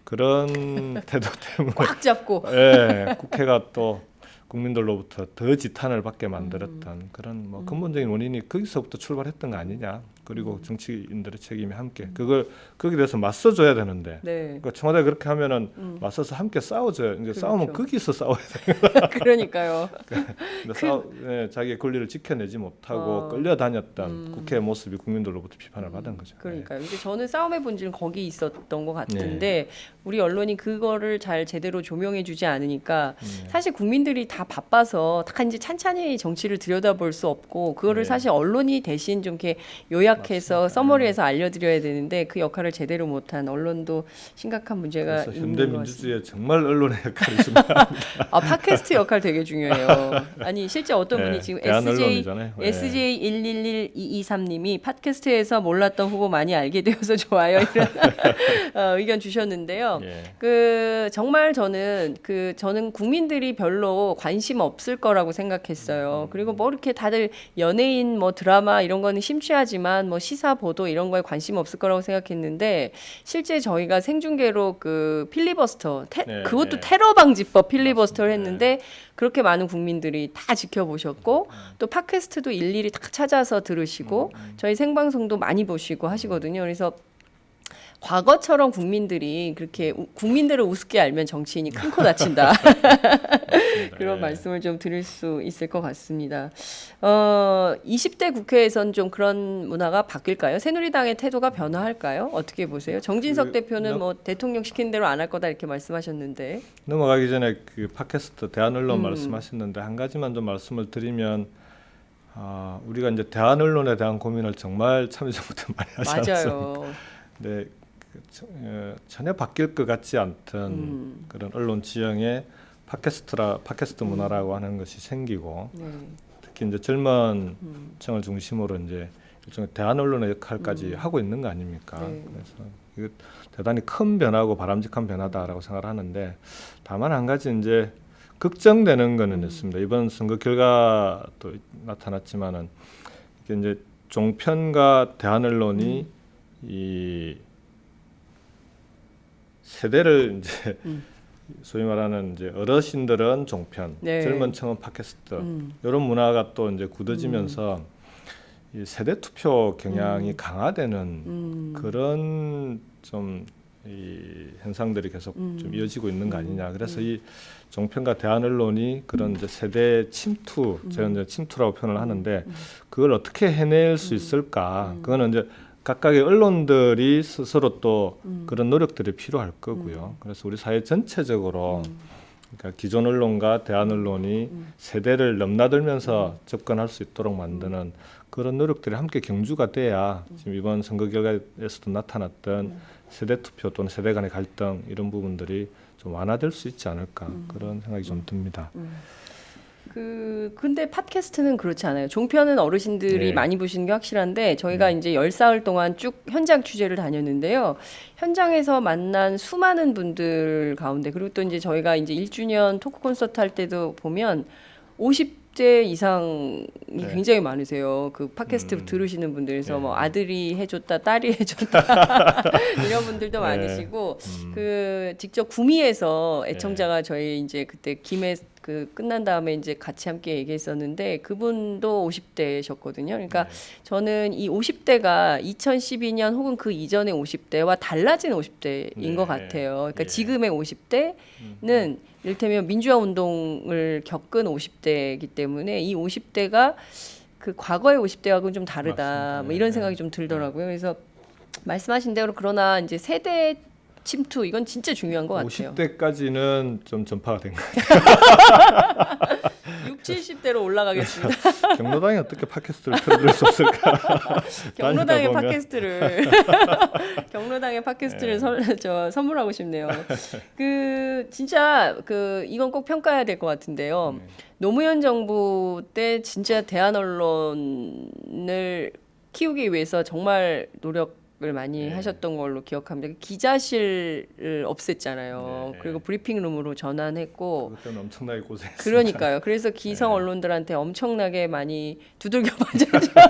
그런 태도 때문에 꽉 잡고. 예, 국회가 또 국민들로부터 더 지탄을 받게 만들었던 그런 뭐 근본적인 원인이 거기서부터 출발했던 거 아니냐. 그리고 정치인들의 책임이 함께 그걸 거기에 대해서 맞서줘야 되는데 네. 그러니까 청와대 그렇게 하면은 맞서서 함께 싸워줘요. 이제 그렇죠. 싸우면 거기서 싸워야 돼. 그러니까요. 근데 자기의 권리를 지켜내지 못하고 끌려다녔던 국회의 모습이 국민들로부터 비판을 받은 거죠. 그러니까요. 근데 저는 싸움의 본질은 거기 있었던 것 같은데 우리 언론이 그거를 잘 제대로 조명해주지 않으니까 사실 국민들이 다 바빠서 다 이제 찬찬히 정치를 들여다볼 수 없고 그거를 네. 사실 언론이 대신 좀 이렇게 요약해서 맞습니다. 서머리해서 알려드려야 되는데 그 역할을 제대로 못한 언론도 심각한 문제가 그래서 있는 현대 것 같습니다. 민주주의에 정말 언론의 역할이 중요합니다. 아 팟캐스트 역할 되게 중요해요. 아니 실제 어떤 분이 지금 대한 언론이잖아요. 네. SJ111223님이 팟캐스트에서 몰랐던 후보 많이 알게 되어서 좋아요 이런 의견 주셨는데요. 예. 그 정말 저는 국민들이 별로 관심 없을 거라고 생각했어요. 그리고 뭐 이렇게 다들 연예인 뭐 드라마 이런 거는 심취하지만 뭐 시사 보도 이런 거에 관심 없을 거라고 생각했는데 실제 저희가 생중계로 그 필리버스터 그것도 네. 테러 방지법 필리버스터를 맞습니다. 했는데 그렇게 많은 국민들이 다 지켜보셨고 또 팟캐스트도 일일이 다 찾아서 들으시고 저희 생방송도 많이 보시고 하시거든요. 그래서 과거처럼 국민들이 그렇게 국민들을 우습게 알면 정치인이 큰 코 다친다. 그런 네. 말씀을 좀 드릴 수 있을 것 같습니다. 20대 국회에선 좀 그런 문화가 바뀔까요? 새누리당의 태도가 변화할까요? 어떻게 보세요? 정진석 대표는 뭐 대통령 시킨 대로 안 할 거다 이렇게 말씀하셨는데. 넘어가기 전에 그 팟캐스트 대한 언론 말씀하셨는데 한 가지만 좀 말씀을 드리면 우리가 이제 대한 언론에 대한 고민을 정말 참여정부때 많이 하지 않았습니까? 맞아요. 근데 전혀 바뀔 것 같지 않던 그런 언론 지형의 팟캐스트 문화라고 하는 것이 생기고 네. 특히 이제 젊은 층을 중심으로 이제 일종의 대한 언론의 역할까지 하고 있는 거 아닙니까? 네. 그래서 이거 대단히 큰 변화고 바람직한 변화다라고 생각을 하는데 다만 한 가지 이제 걱정되는 거는 있습니다. 이번 선거 결과도 나타났지만은 이게 이제 종편과 대한 언론이 이 세대를 이제 소위 말하는 이제 어르신들은 종편, 네. 젊은 층은 팟캐스트 이런 문화가 또 이제 굳어지면서 이 세대 투표 경향이 강화되는 그런 좀 이 현상들이 계속 좀 이어지고 있는 거 아니냐. 그래서 이 종편과 대한 언론이 그런 이제 세대 침투, 제가 이제 침투라고 표현을 하는데 그걸 어떻게 해낼 수 있을까? 그거는 이제 각각의 언론들이 스스로 또 그런 노력들이 필요할 거고요. 그래서 우리 사회 전체적으로 그러니까 기존 언론과 대한 언론이 세대를 넘나들면서 접근할 수 있도록 만드는 그런 노력들이 함께 경주가 돼야 지금 이번 선거 결과에서도 나타났던 세대 투표 또는 세대 간의 갈등 이런 부분들이 좀 완화될 수 있지 않을까 그런 생각이 좀 듭니다. 근데 팟캐스트는 그렇지 않아요. 종편은 어르신들이 네. 많이 보시는 게 확실한데 저희가 이제 10사흘 동안 쭉 현장 취재를 다녔는데요. 현장에서 만난 수많은 분들 가운데 그리고 또 이제 저희가 이제 1주년 토크 콘서트 할 때도 보면 50대 이상이 네. 굉장히 많으세요. 그 팟캐스트 들으시는 분들에서 네. 뭐 아들이 해줬다, 딸이 해줬다 이런 분들도 네. 많으시고 그 직접 구미에서 네. 애청자가 저희 이제 그때 김해 그 끝난 다음에 이제 같이 함께 얘기했었는데 그분도 50대셨거든요. 그러니까 네. 저는 이 50대가 2012년 혹은 그 이전의 50대와 달라진 50대인 네. 것 같아요. 그러니까 예. 지금의 50대는 이를테면 민주화 운동을 겪은 50대이기 때문에 이 50대가 그 과거의 50대하고는 좀 다르다. 맞습니다. 뭐 이런 네. 생각이 좀 들더라고요. 그래서 말씀하신 대로 그러나 이제 세대 침투 이건 진짜 중요한 것 같아요. 50대까지는 좀 전파가 된 것 같아요. 6, 70대로 올라가겠습니다. 경로당이 어떻게 팟캐스트를 틀어드릴 수 없을까? 경로당의 보면. 팟캐스트를 경로당의 팟캐스트를 선물하고 싶네요. 그 진짜 그 이건 꼭 평가해야 될 것 같은데요. 노무현 정부 때 진짜 대한 언론을 키우기 위해서 정말 노력을 많이 하셨던 걸로 기억합니다. 기자실을 없앴잖아요. 네. 그리고 브리핑룸으로 전환했고 그것 때문에 엄청나게 고생했습니다. 그러니까요. 그래서 기성 언론들한테 엄청나게 많이 두들겨 맞았죠.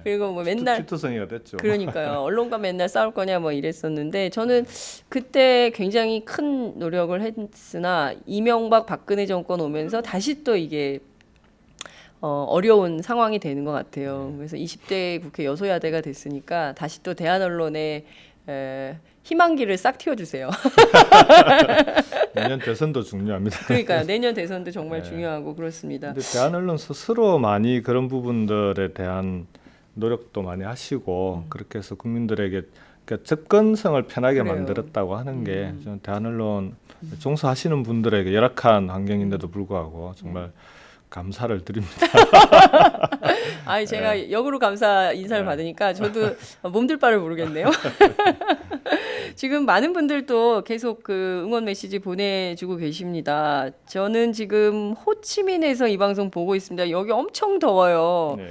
그리고 뭐 맨날 피투성이가 됐죠. 그러니까요. 언론과 맨날 싸울 거냐 뭐 이랬었는데 저는 그때 굉장히 큰 노력을 했으나 이명박 박근혜 정권 오면서 다시 또 이게 어려운 상황이 되는 것 같아요. 그래서 20대 국회 여소야대가 됐으니까 다시 또 대한 언론에 희망기를 싹 틔워주세요. 내년 대선도 중요합니다. 그러니까요. 내년 대선도 정말 네. 중요하고 그렇습니다. 근데 대한 언론 스스로 많이 그런 부분들에 대한 노력도 많이 하시고 그렇게 해서 국민들에게 그러니까 접근성을 편하게 그래요. 만들었다고 하는 게 저는 대한 언론 종사하시는 분들에게 열악한 환경인데도 불구하고 정말 감사를 드립니다. 아니 제가 역으로 감사 인사를 받으니까 저도 몸둘 바를 모르겠네요. 지금 많은 분들도 계속 그 응원 메시지 보내주고 계십니다. 저는 지금 호치민에서 이 방송 보고 있습니다. 여기 엄청 더워요. 네.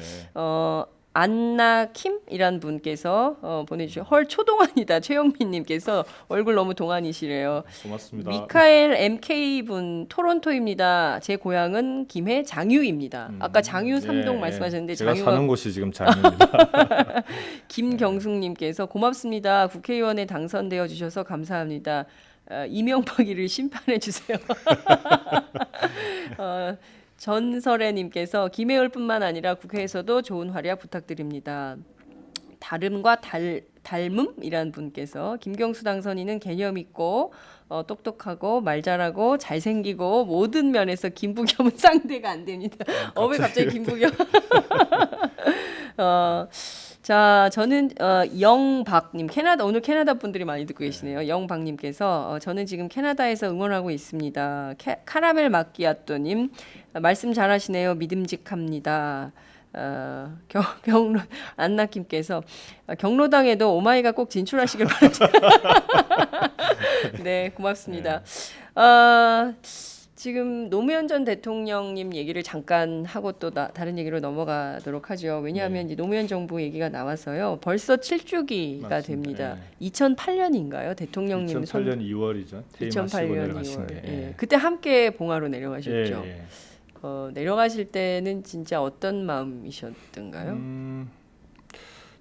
안나 킴이란 분께서 보내주신 헐 초동안이다 최영민님께서 얼굴 너무 동안이시래요. 고맙습니다. 미카엘 MK 분 토론토입니다. 제 고향은 김해 장유입니다. 아까 장유 삼동 예, 말씀하셨는데 제가 장유가 사는 곳이 지금 장유입니다. 김경숙님께서 고맙습니다. 국회의원에 당선되어 주셔서 감사합니다. 이명박이를 심판해 주세요. 전설애님께서 김해을뿐만 아니라 국회에서도 좋은 활약 부탁드립니다. 다름과 닮음이란 분께서 김경수 당선인은 개념 있고 똑똑하고 말 잘하고 잘생기고 모든 면에서 김부겸은 상대가 안 됩니다. 왜 갑자기 김부겸? 자, 저는 영박님 오늘 캐나다 분들이 많이 듣고 계시네요. 영박님께서 저는 지금 캐나다에서 응원하고 있습니다. 카라멜 마끼아또님 말씀 잘하시네요. 믿음직합니다. 경로 안나킴께서 경로당에도 오마이가 꼭 진출하시길 바랍니다. 네, 고맙습니다. 지금 노무현 전 대통령님 얘기를 잠깐 하고 또 다른 얘기로 넘어가도록 하죠. 왜냐하면 이제 노무현 정부 얘기가 나와서요. 벌써 7주기가 맞습니다. 됩니다. 2008년인가요? 대통령님 2008년 2월이죠. 퇴임하시고 2008년 내려가신 2월. 게. 예. 그때 함께 봉화로 내려가셨죠. 예. 내려가실 때는 진짜 어떤 마음이셨던가요?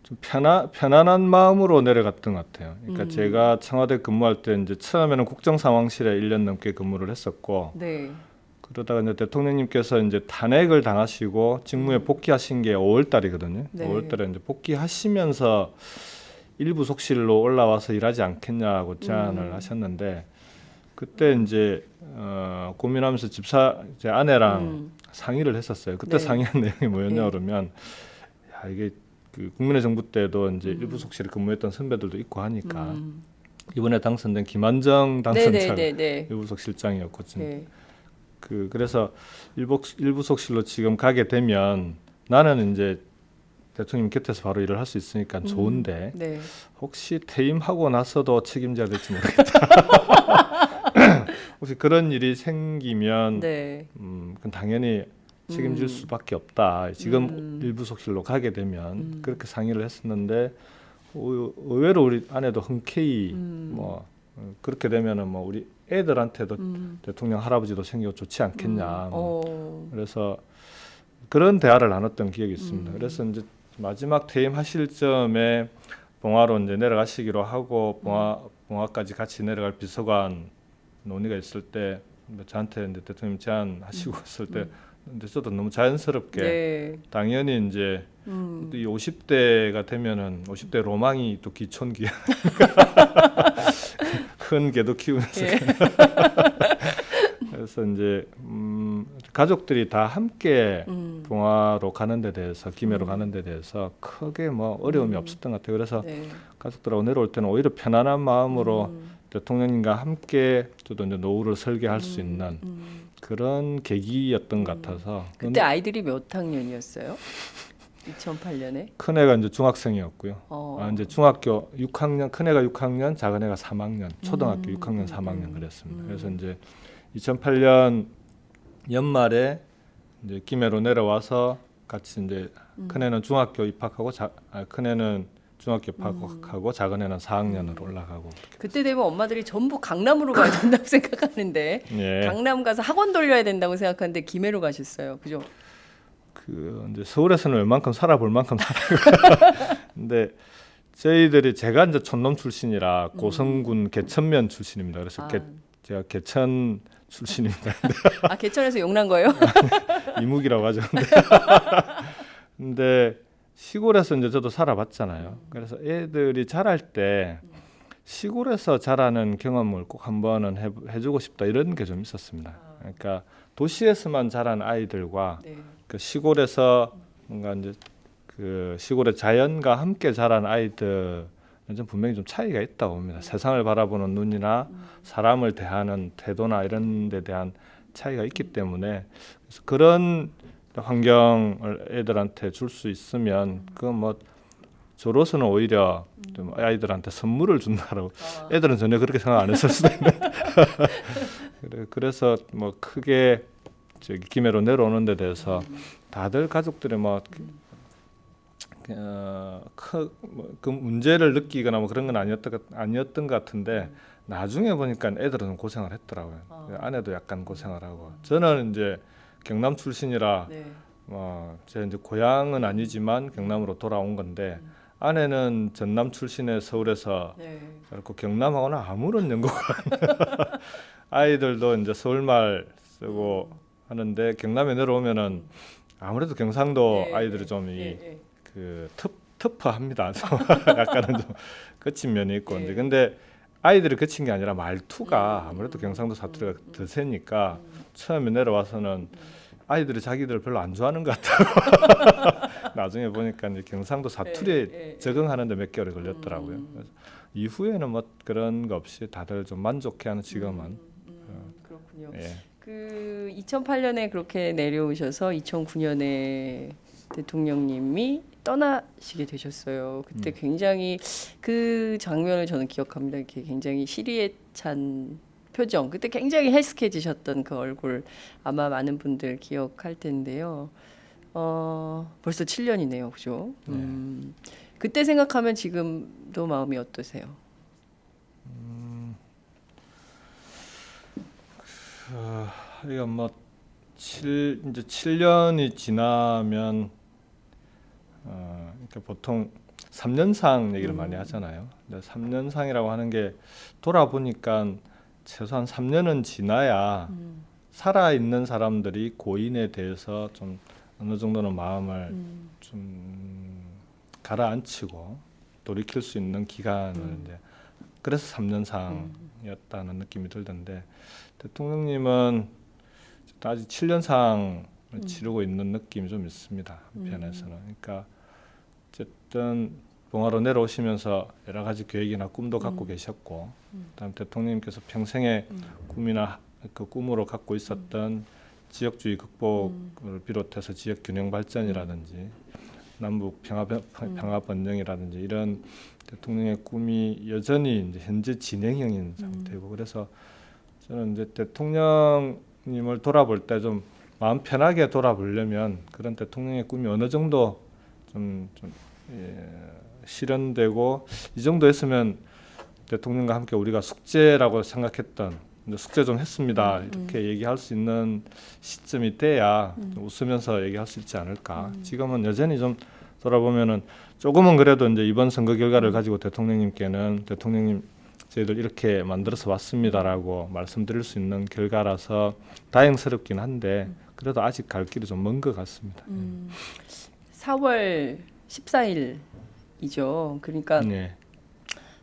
좀 편안한 마음으로 내려갔던 것 같아요. 그러니까 제가 청와대 근무할 때 이제 처음에는 국정상황실에 1년 넘게 근무를 했었고 네. 그러다가 이제 대통령님께서 이제 탄핵을 당하시고 직무에 복귀하신 게 5월 달이거든요. 네. 5월 달에 이제 복귀하시면서 일부 속실로 올라와서 일하지 않겠냐고 제안을 하셨는데 그때 이제 고민하면서 제 아내랑 상의를 했었어요. 그때 네. 상의한 내용이 뭐였냐 네. 그러면 야 이게 그 국민의 정부 때도 이제 일부 속실에 근무했던 선배들도 있고 하니까 이번에 당선된 김한정 당선자가 네네네네. 일부속 실장이었고 네. 그래서 일부속 실로 지금 가게 되면 나는 이제 대통령 곁에서 바로 일을 할 수 있으니까 좋은데 네. 혹시 퇴임하고 나서도 책임져야 될지 모르겠다. 혹시 그런 일이 생기면 네. 그건 당연히 책임질 수밖에 없다. 지금 일부속실로 가게 되면 그렇게 상의를 했었는데 의외로 우리 아내도 흔쾌히 뭐 그렇게 되면은 뭐 우리 애들한테도 대통령 할아버지도 생기고 좋지 않겠냐. 그래서 그런 대화를 나눴던 기억이 있습니다. 그래서 이제 마지막 퇴임하실 점에 봉화로 이제 내려가시기로 하고 봉화까지 같이 내려갈 비서관 논의가 있을 때 저한테 이제 대통령 제안하시고 있을 때 근데 저도 너무 자연스럽게 네. 당연히 이제 이 50대가 되면은 50대 로망이 또 기촌기야 큰 개도 키우면서 예. 그래서 이제 가족들이 다 함께 봉화로 가는 데 대해서 김해로 가는 데 대해서 크게 뭐 어려움이 없었던 것 같아요. 그래서 네. 가족들하고 내려올 때는 오히려 편안한 마음으로 대통령님과 함께 저도 이제 노후를 설계할 수 있는 그런 계기였던 것 같아서 그때 아이들이 몇 학년이었어요? 2008년에? 큰 애가 이제 중학생이었고요. 어. 이제 중학교 6학년, 큰 애가 6학년, 작은 애가 3학년, 초등학교 6학년, 3학년 그랬습니다. 그래서 이제 2008년 연말에 이제 김해로 내려와서 같이 이제 큰 애는 중학교 입학하고 큰 애는 중학교 입학하고 작은 애는 4학년으로 올라가고. 그때 되면 엄마들이 전부 강남으로 가야 된다고 생각하는데 예. 강남 가서 학원 돌려야 된다고 생각하는데 김해로 가셨어요. 그죠? 그 이제 서울에서는 웬만큼 살아볼 만큼 살아요. 근데 저희들이 제가 이제 촌놈 출신이라 고성군 개천면 출신입니다. 그래서 제가 개천 출신입니다. 아 개천에서 용난 거예요? 이묵이라고 하죠. 근데 시골에서 이제 저도 살아봤잖아요. 그래서 애들이 자랄 때 시골에서 자라는 경험을 꼭 한번은 해주고 싶다 이런 게 좀 있었습니다. 그러니까 도시에서만 자란 아이들과 네. 그 시골에서 뭔가 이제 그 시골의 자연과 함께 자란 아이들은 좀 분명히 좀 차이가 있다고 봅니다. 세상을 바라보는 눈이나 사람을 대하는 태도나 이런 데 대한 차이가 있기 때문에 그래서 그런 환경을 애들한테 줄 수 있으면 그 뭐 저로서는 오히려 좀 아이들한테 선물을 준다라고 애들은 전혀 그렇게 생각 안 했을 수도 있는데 그래서 뭐 크게 저기 김해로 내려오는 데 대해서 다들 가족들이 그 문제를 느끼거나 뭐 그런 건 아니었던 것 같은데 나중에 보니까 애들은 고생을 했더라고요. 아내도 약간 고생을 하고 저는 이제 경남 출신이라 네. 제 이제 고향은 아니지만 경남으로 돌아온 건데 아내는 전남 출신의 서울에서 네. 그렇고 경남하고는 아무런 연고가 아이들도 이제 서울말 쓰고 하는데 경남에 내려오면은 아무래도 경상도 네, 아이들이 네, 좀 네, 그 터프합니다. 약간은 좀 거친 면이 있고 네. 이제 근데 아이들이 거친 게 아니라 말투가 아무래도 경상도 사투리가 더 세니까 처음에 내려와서는 아이들이 자기들 별로 안 좋아하는 것 같아요. 나중에 보니까 이제 경상도 사투리에 적응하는데 몇 개월이 걸렸더라고요. 그래서 이후에는 뭐 그런 거 없이 다들 좀 만족해하는 지금은. 그렇군요. 예. 그 2008년에 그렇게 내려오셔서 2009년에 대통령님이 떠나시게 되셨어요. 그때 굉장히 그 장면을 저는 기억합니다. 이렇게 굉장히 시리에 찬 표정. 그때 굉장히 헬스케지셨던 그 얼굴 아마 많은 분들 기억할 텐데요. 벌써 7년이네요, 그죠? 그때 생각하면 지금도 마음이 어떠세요? 이거 뭐 이제 7년이 지나면 그러니까 보통 3년상 얘기를 많이 하잖아요. 근데 3년상이라고 하는 게 돌아보니까 최소한 3년은 지나야 살아 있는 사람들이 고인에 대해서 좀 어느 정도는 마음을 좀 가라앉히고 돌이킬 수 있는 기간을 이제 그래서 3년상이었다는 느낌이 들던데 대통령님은 아직 7년상을 치르고 있는 느낌이 좀 있습니다. 한편에서는. 그러니까 어쨌든 봉화로 내려오시면서 여러 가지 계획이나 꿈도 갖고 계셨고 그다음 대통령님께서 평생의 꿈이나 그 꿈으로 갖고 있었던 지역주의 극복을 비롯해서 지역 균형 발전이라든지 남북 평화 번영이라든지 이런 대통령의 꿈이 여전히 이제 현재 진행형인 상태고 그래서 저는 이제 대통령님을 돌아볼 때 좀 마음 편하게 돌아보려면 그런 대통령의 꿈이 어느 정도 좀 실현되고 이 정도 했으면 대통령과 함께 우리가 숙제라고 생각했던 이제 숙제 좀 했습니다. 이렇게 얘기할 수 있는 시점이 돼야 좀 웃으면서 얘기할 수 있지 않을까. 지금은 여전히 좀 돌아보면은 조금은 그래도 이제 이번 선거 결과를 가지고 대통령님께는 대통령님 저희들 이렇게 만들어서 왔습니다라고 말씀드릴 수 있는 결과라서 다행스럽긴 한데 그래도 아직 갈 길이 좀 먼 것 같습니다. 4월 14일이죠. 그러니까 네.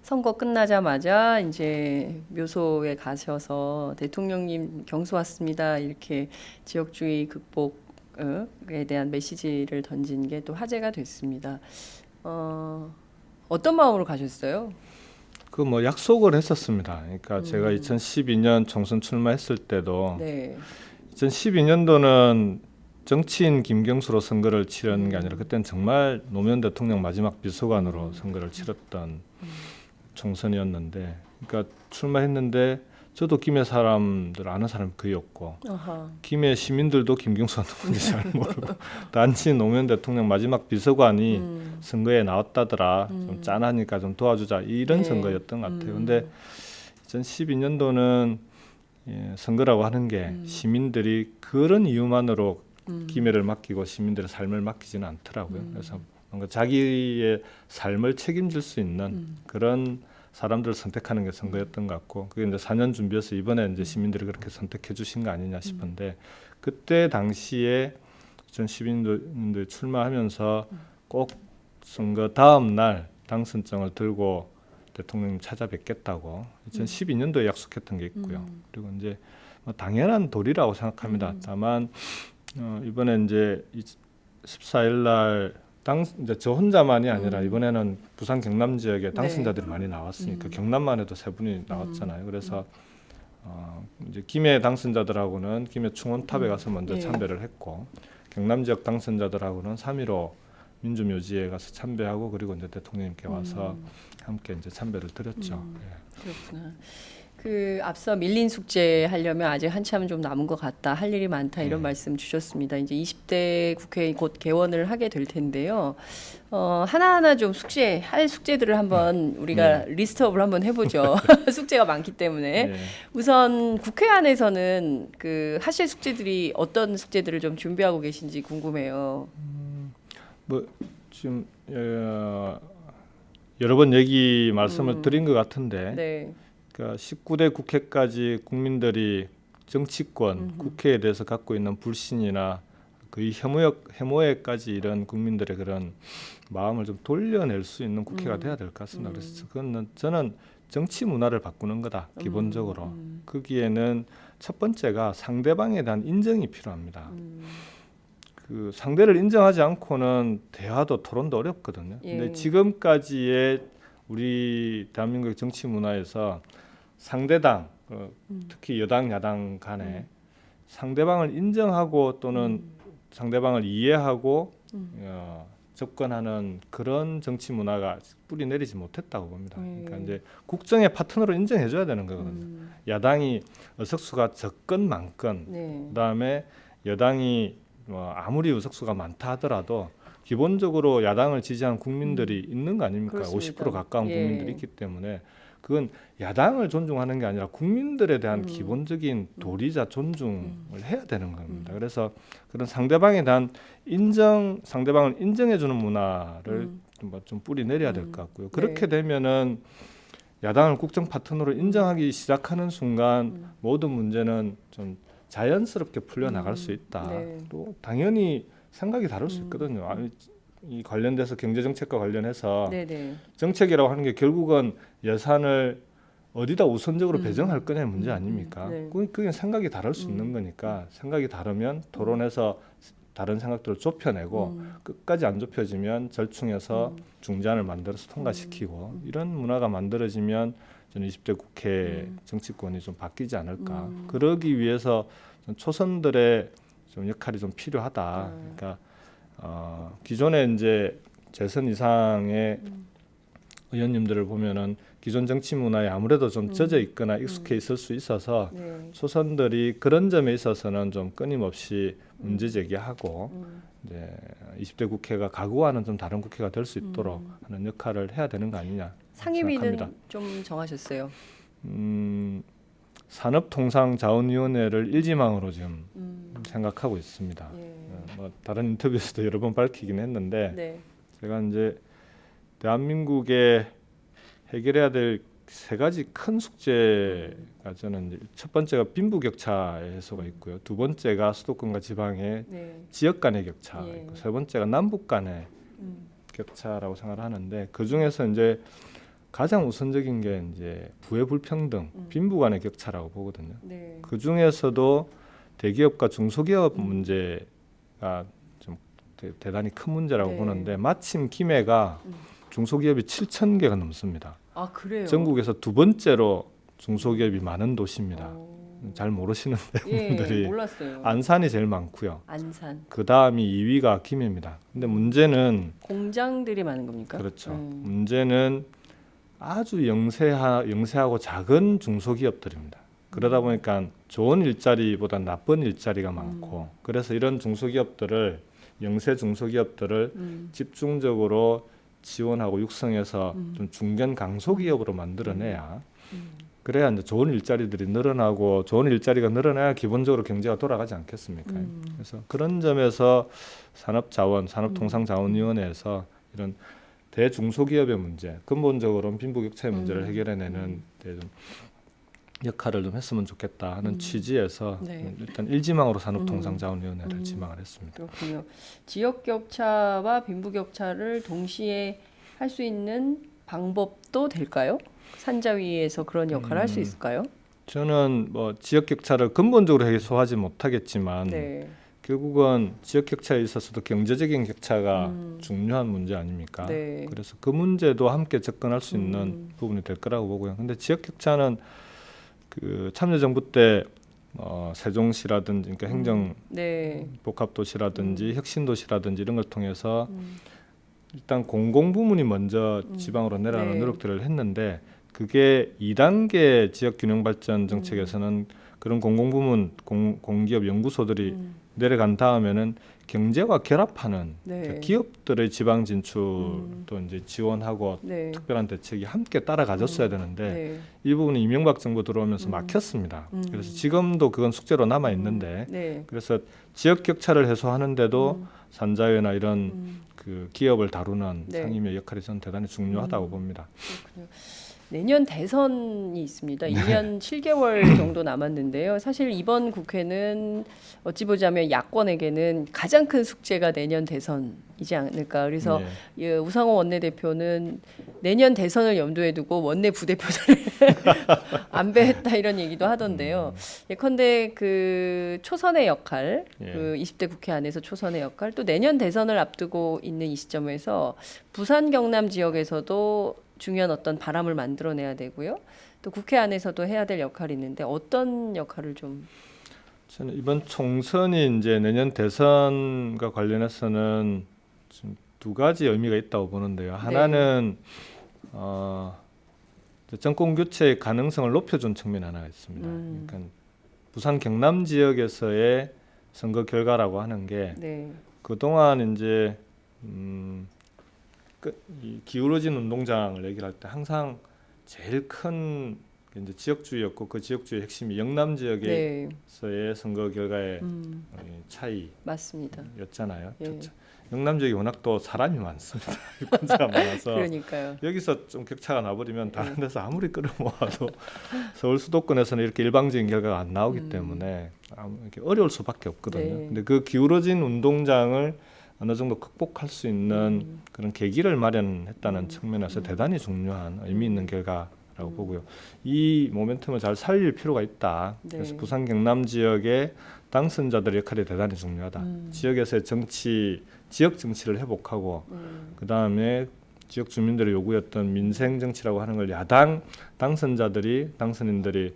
선거 끝나자마자 이제 묘소에 가셔서 대통령님 경수 왔습니다. 이렇게 지역주의 극복에 대한 메시지를 던진 게 또 화제가 됐습니다. 어떤 마음으로 가셨어요? 그 뭐 약속을 했었습니다. 그러니까 제가 2012년 총선 출마했을 때도 네. 2012년도는 정치인 김경수로 선거를 치르는 게 아니라 그때는 정말 노무현 대통령 마지막 비서관으로 선거를 치렀던 총선이었는데, 그러니까 출마했는데 저도 김해 사람들 아는 사람이 거의 없고 아하. 김해 시민들도 김경수가 누군지 잘 모르고 단지 노무현 대통령 마지막 비서관이 선거에 나왔다더라, 좀 짠하니까 좀 도와주자, 이런 네. 선거였던 것 같아요. 근데 2012년도는 선거라고 하는 게 시민들이 그런 이유만으로 김해를 맡기고 시민들의 삶을 맡기지는 않더라고요. 그래서 뭔가 자기의 삶을 책임질 수 있는 그런 사람들을 선택하는 게 선거였던 것 같고, 그게 이제 4년 준비해서 이번에 이제 시민들이 그렇게 선택해 주신 거 아니냐 싶은데, 그때 당시에 2012년도에 출마하면서 꼭 선거 다음 날 당선증을 들고 대통령님 찾아뵙겠다고 2012년도에 약속했던 게 있고요. 그리고 이제 뭐 당연한 도리라고 생각합니다. 다만 이번에 이제 14일 날 이제 저 혼자만이 아니라 이번에는 부산 경남 지역에 당선자들이 많이 나왔으니까 경남만 해도 3분이 나왔잖아요. 그래서 이제 김해 당선자들하고는 김해 충원탑에 가서 먼저 예. 참배를 했고, 경남 지역 당선자들하고는 3.15 민주묘지에 가서 참배하고, 그리고 이제 대통령님께 와서 함께 이제 참배를 드렸죠. 예. 그렇구나. 그 앞서 밀린 숙제 하려면 아직 한참 좀 남은 것 같다, 할 일이 많다, 이런 말씀 주셨습니다. 이제 20대 국회 곧 개원을 하게 될 텐데요. 하나하나 좀 할 숙제들을 한번 우리가 리스트업을 한번 해보죠. 숙제가 많기 때문에 네. 우선 국회 안에서는 그 하실 숙제들이 어떤 숙제들을 좀 준비하고 계신지 궁금해요. 뭐 지금 여러 번 말씀을 드린 것 같은데, 네. 그러니까 19대 국회까지 국민들이 정치권, 국회에 대해서 갖고 있는 불신이나 거의 혐오에까지 이런 국민들의 그런 마음을 좀 돌려낼 수 있는 국회가 돼야 될 것 같습니다. 그래서 그건 저는 정치 문화를 바꾸는 거다, 기본적으로. 거기에는 첫 번째가 상대방에 대한 인정이 필요합니다. 그 상대를 인정하지 않고는 대화도 토론도 어렵거든요. 근데 지금까지의 우리 대한민국의 정치 문화에서 상대당, 특히 여당 야당 간에 상대방을 인정하고 또는 상대방을 이해하고 접근하는 그런 정치 문화가 뿌리 내리지 못했다고 봅니다. 그러니까 이제 국정의 파트너로 인정해줘야 되는 거거든요. 야당이 의석수가 적건 많건, 네. 그다음에 여당이 아무리 의석수가 많다 하더라도 기본적으로 야당을 지지하는 국민들이 있는 거 아닙니까? 그렇습니다. 50% 가까운 예. 국민들이 있기 때문에 그건 야당을 존중하는 게 아니라 국민들에 대한 기본적인 도리자 존중을 해야 되는 겁니다. 그래서 그런 상대방에 대한 상대방을 인정해주는 문화를 좀 뿌리 내려야 될 것 같고요. 그렇게 되면은 야당을 국정 파트너로 인정하기 시작하는 순간 모든 문제는 좀 자연스럽게 풀려 나갈 수 있다. 네. 또 당연히 생각이 다를 수 있거든요. 이 관련돼서 경제 정책과 관련해서 네네. 정책이라고 하는 게 결국은 예산을 어디다 우선적으로 배정할 거냐의 문제 아닙니까? 네. 그게 생각이 다를 수 있는 거니까 생각이 다르면 토론해서 다른 생각들을 좁혀내고 끝까지 안 좁혀지면 절충해서 중재안을 만들어서 통과시키고 이런 문화가 만들어지면 저는 20대 국회 정치권이 좀 바뀌지 않을까. 그러기 위해서 초선들의 좀 역할이 좀 필요하다. 그러니까 기존에 이제 재선 이상의 의원님들을 보면은 기존 정치 문화에 아무래도 좀 젖어 있거나 익숙해 있을 수 있어서 네. 초선들이 그런 점에 있어서는 좀 끊임없이 문제 제기하고 이제 20대 국회가 각오하는 좀 다른 국회가 될 수 있도록 하는 역할을 해야 되는 거 아니냐 상임위는 생각합니다. 좀 정하셨어요? 산업통상자원위원회를 일지망으로 지금 생각하고 있습니다. 예. 뭐 다른 인터뷰에서도 여러 번 밝히긴 했는데 네. 제가 이제 대한민국에 해결해야 될 세 가지 큰 숙제가 저는 이제 첫 번째가 빈부격차의 해소가 있고요. 두 번째가 수도권과 지방의 네. 지역 간의 격차, 예. 있고 세 번째가 남북 간의 격차라고 생각을 하는데 그 중에서 이제 가장 우선적인 게 이제 부의 불평등, 빈부 간의 격차라고 보거든요. 네. 그 중에서도 대기업과 중소기업 문제가 좀 대단히 큰 문제라고 네. 보는데 마침 김해가 중소기업이 7,000개가 넘습니다. 아 그래요? 전국에서 두 번째로 중소기업이 많은 도시입니다. 잘 모르시는데 예, 분들이 몰랐어요. 안산이 제일 많고요. 안산. 그 다음이 2위가 김해입니다. 근데 문제는 공장들이 많은 겁니까? 그렇죠. 문제는 아주 영세하고 작은 중소기업들입니다. 그러다 보니까 좋은 일자리보다 나쁜 일자리가 많고 그래서 이런 중소기업들을 영세 중소기업들을 집중적으로 지원하고 육성해서 좀 중견 강소기업으로 만들어내야 그래야 이제 좋은 일자리들이 늘어나고 좋은 일자리가 늘어나야 기본적으로 경제가 돌아가지 않겠습니까? 그래서 그런 점에서 산업통상자원위원회에서 이런 대중소기업의 문제, 근본적으로는 빈부격차의 문제를 해결해내는 데 좀 역할을 좀 했으면 좋겠다 하는 취지에서 네. 일단 일지망으로 산업통상자원위원회를 지망을 했습니다. 그렇군요. 지역 격차와 빈부 격차를 동시에 할 수 있는 방법도 될까요? 산자위에서 그런 역할을 할 수 있을까요? 저는 뭐 지역 격차를 근본적으로 해소하지 못하겠지만 네. 결국은 지역 격차에 있어서도 경제적인 격차가 중요한 문제 아닙니까? 네. 그래서 그 문제도 함께 접근할 수 있는 부분이 될 거라고 보고요. 근데 지역 격차는 그 참여정부 때 세종시라든지 그러니까 행정 네. 복합도시라든지 혁신도시라든지 이런 걸 통해서 일단 공공부문이 먼저 지방으로 내려가는 네. 노력들을 했는데 그게 2단계 지역균형발전 정책에서는 그런 공공부문 공기업 연구소들이 내려간 다음에는 경제와 결합하는 네. 그러니까 기업들의 지방 진출도 이제 지원하고 네. 특별한 대책이 함께 따라가졌어야 되는데 네. 이 부분은 이명박 정부 들어오면서 막혔습니다. 그래서 지금도 그건 숙제로 남아 있는데 네. 그래서 지역 격차를 해소하는데도 산자회나 이런 그 기업을 다루는 네. 상임위의 역할이 저는 대단히 중요하다고 봅니다. 그렇군요. 내년 대선이 있습니다. 2년 7개월 정도 남았는데요. 사실 이번 국회는 어찌 보자면 야권에게는 가장 큰 숙제가 내년 대선이지 않을까. 그래서 네. 우상호 원내대표는 내년 대선을 염두에 두고 원내 부대표들을 안배했다 이런 얘기도 하던데요. 예컨대 그 초선의 역할, 그 20대 국회 안에서 초선의 역할, 또 내년 대선을 앞두고 있는 이 시점에서 부산 경남 지역에서도 중요한 어떤 바람을 만들어내야 되고요. 또 국회 안에서도 해야 될 역할이 있는데 어떤 역할을 좀? 저는 이번 총선이 이제 내년 대선과 관련해서는 좀 두 가지 의미가 있다고 보는데요. 하나는 정권 교체의 가능성을 높여준 측면이 하나 있습니다. 그러니까 부산 경남 지역에서의 선거 결과라고 하는 게 네. 그동안 이제 이 기울어진 운동장을 얘기를 할 때 항상 제일 큰 이제 지역주의였고 그 지역주의 핵심이 영남 지역에서의 네. 선거 결과의 맞습니다. 차이였잖아요. 예. 영남 지역이 워낙 또 사람이 많습니다. 유권자가 많아서 그러니까요. 여기서 좀 격차가 나버리면 다른 데서 아무리 끌어모아도 서울 수도권에서는 이렇게 일방적인 결과가 안 나오기 때문에 이렇게 어려울 수밖에 없거든요. 네. 근데 그 기울어진 운동장을 어느 정도 극복할 수 있는 그런 계기를 마련했다는 측면에서 대단히 중요한 의미 있는 결과라고 보고요. 이 모멘텀을 잘 살릴 필요가 있다. 네. 그래서 부산 경남 지역의 당선자들의 역할이 대단히 중요하다. 지역에서의 지역 정치를 회복하고 그 다음에 지역 주민들의 요구였던 민생 정치라고 하는 걸 야당 당선인들이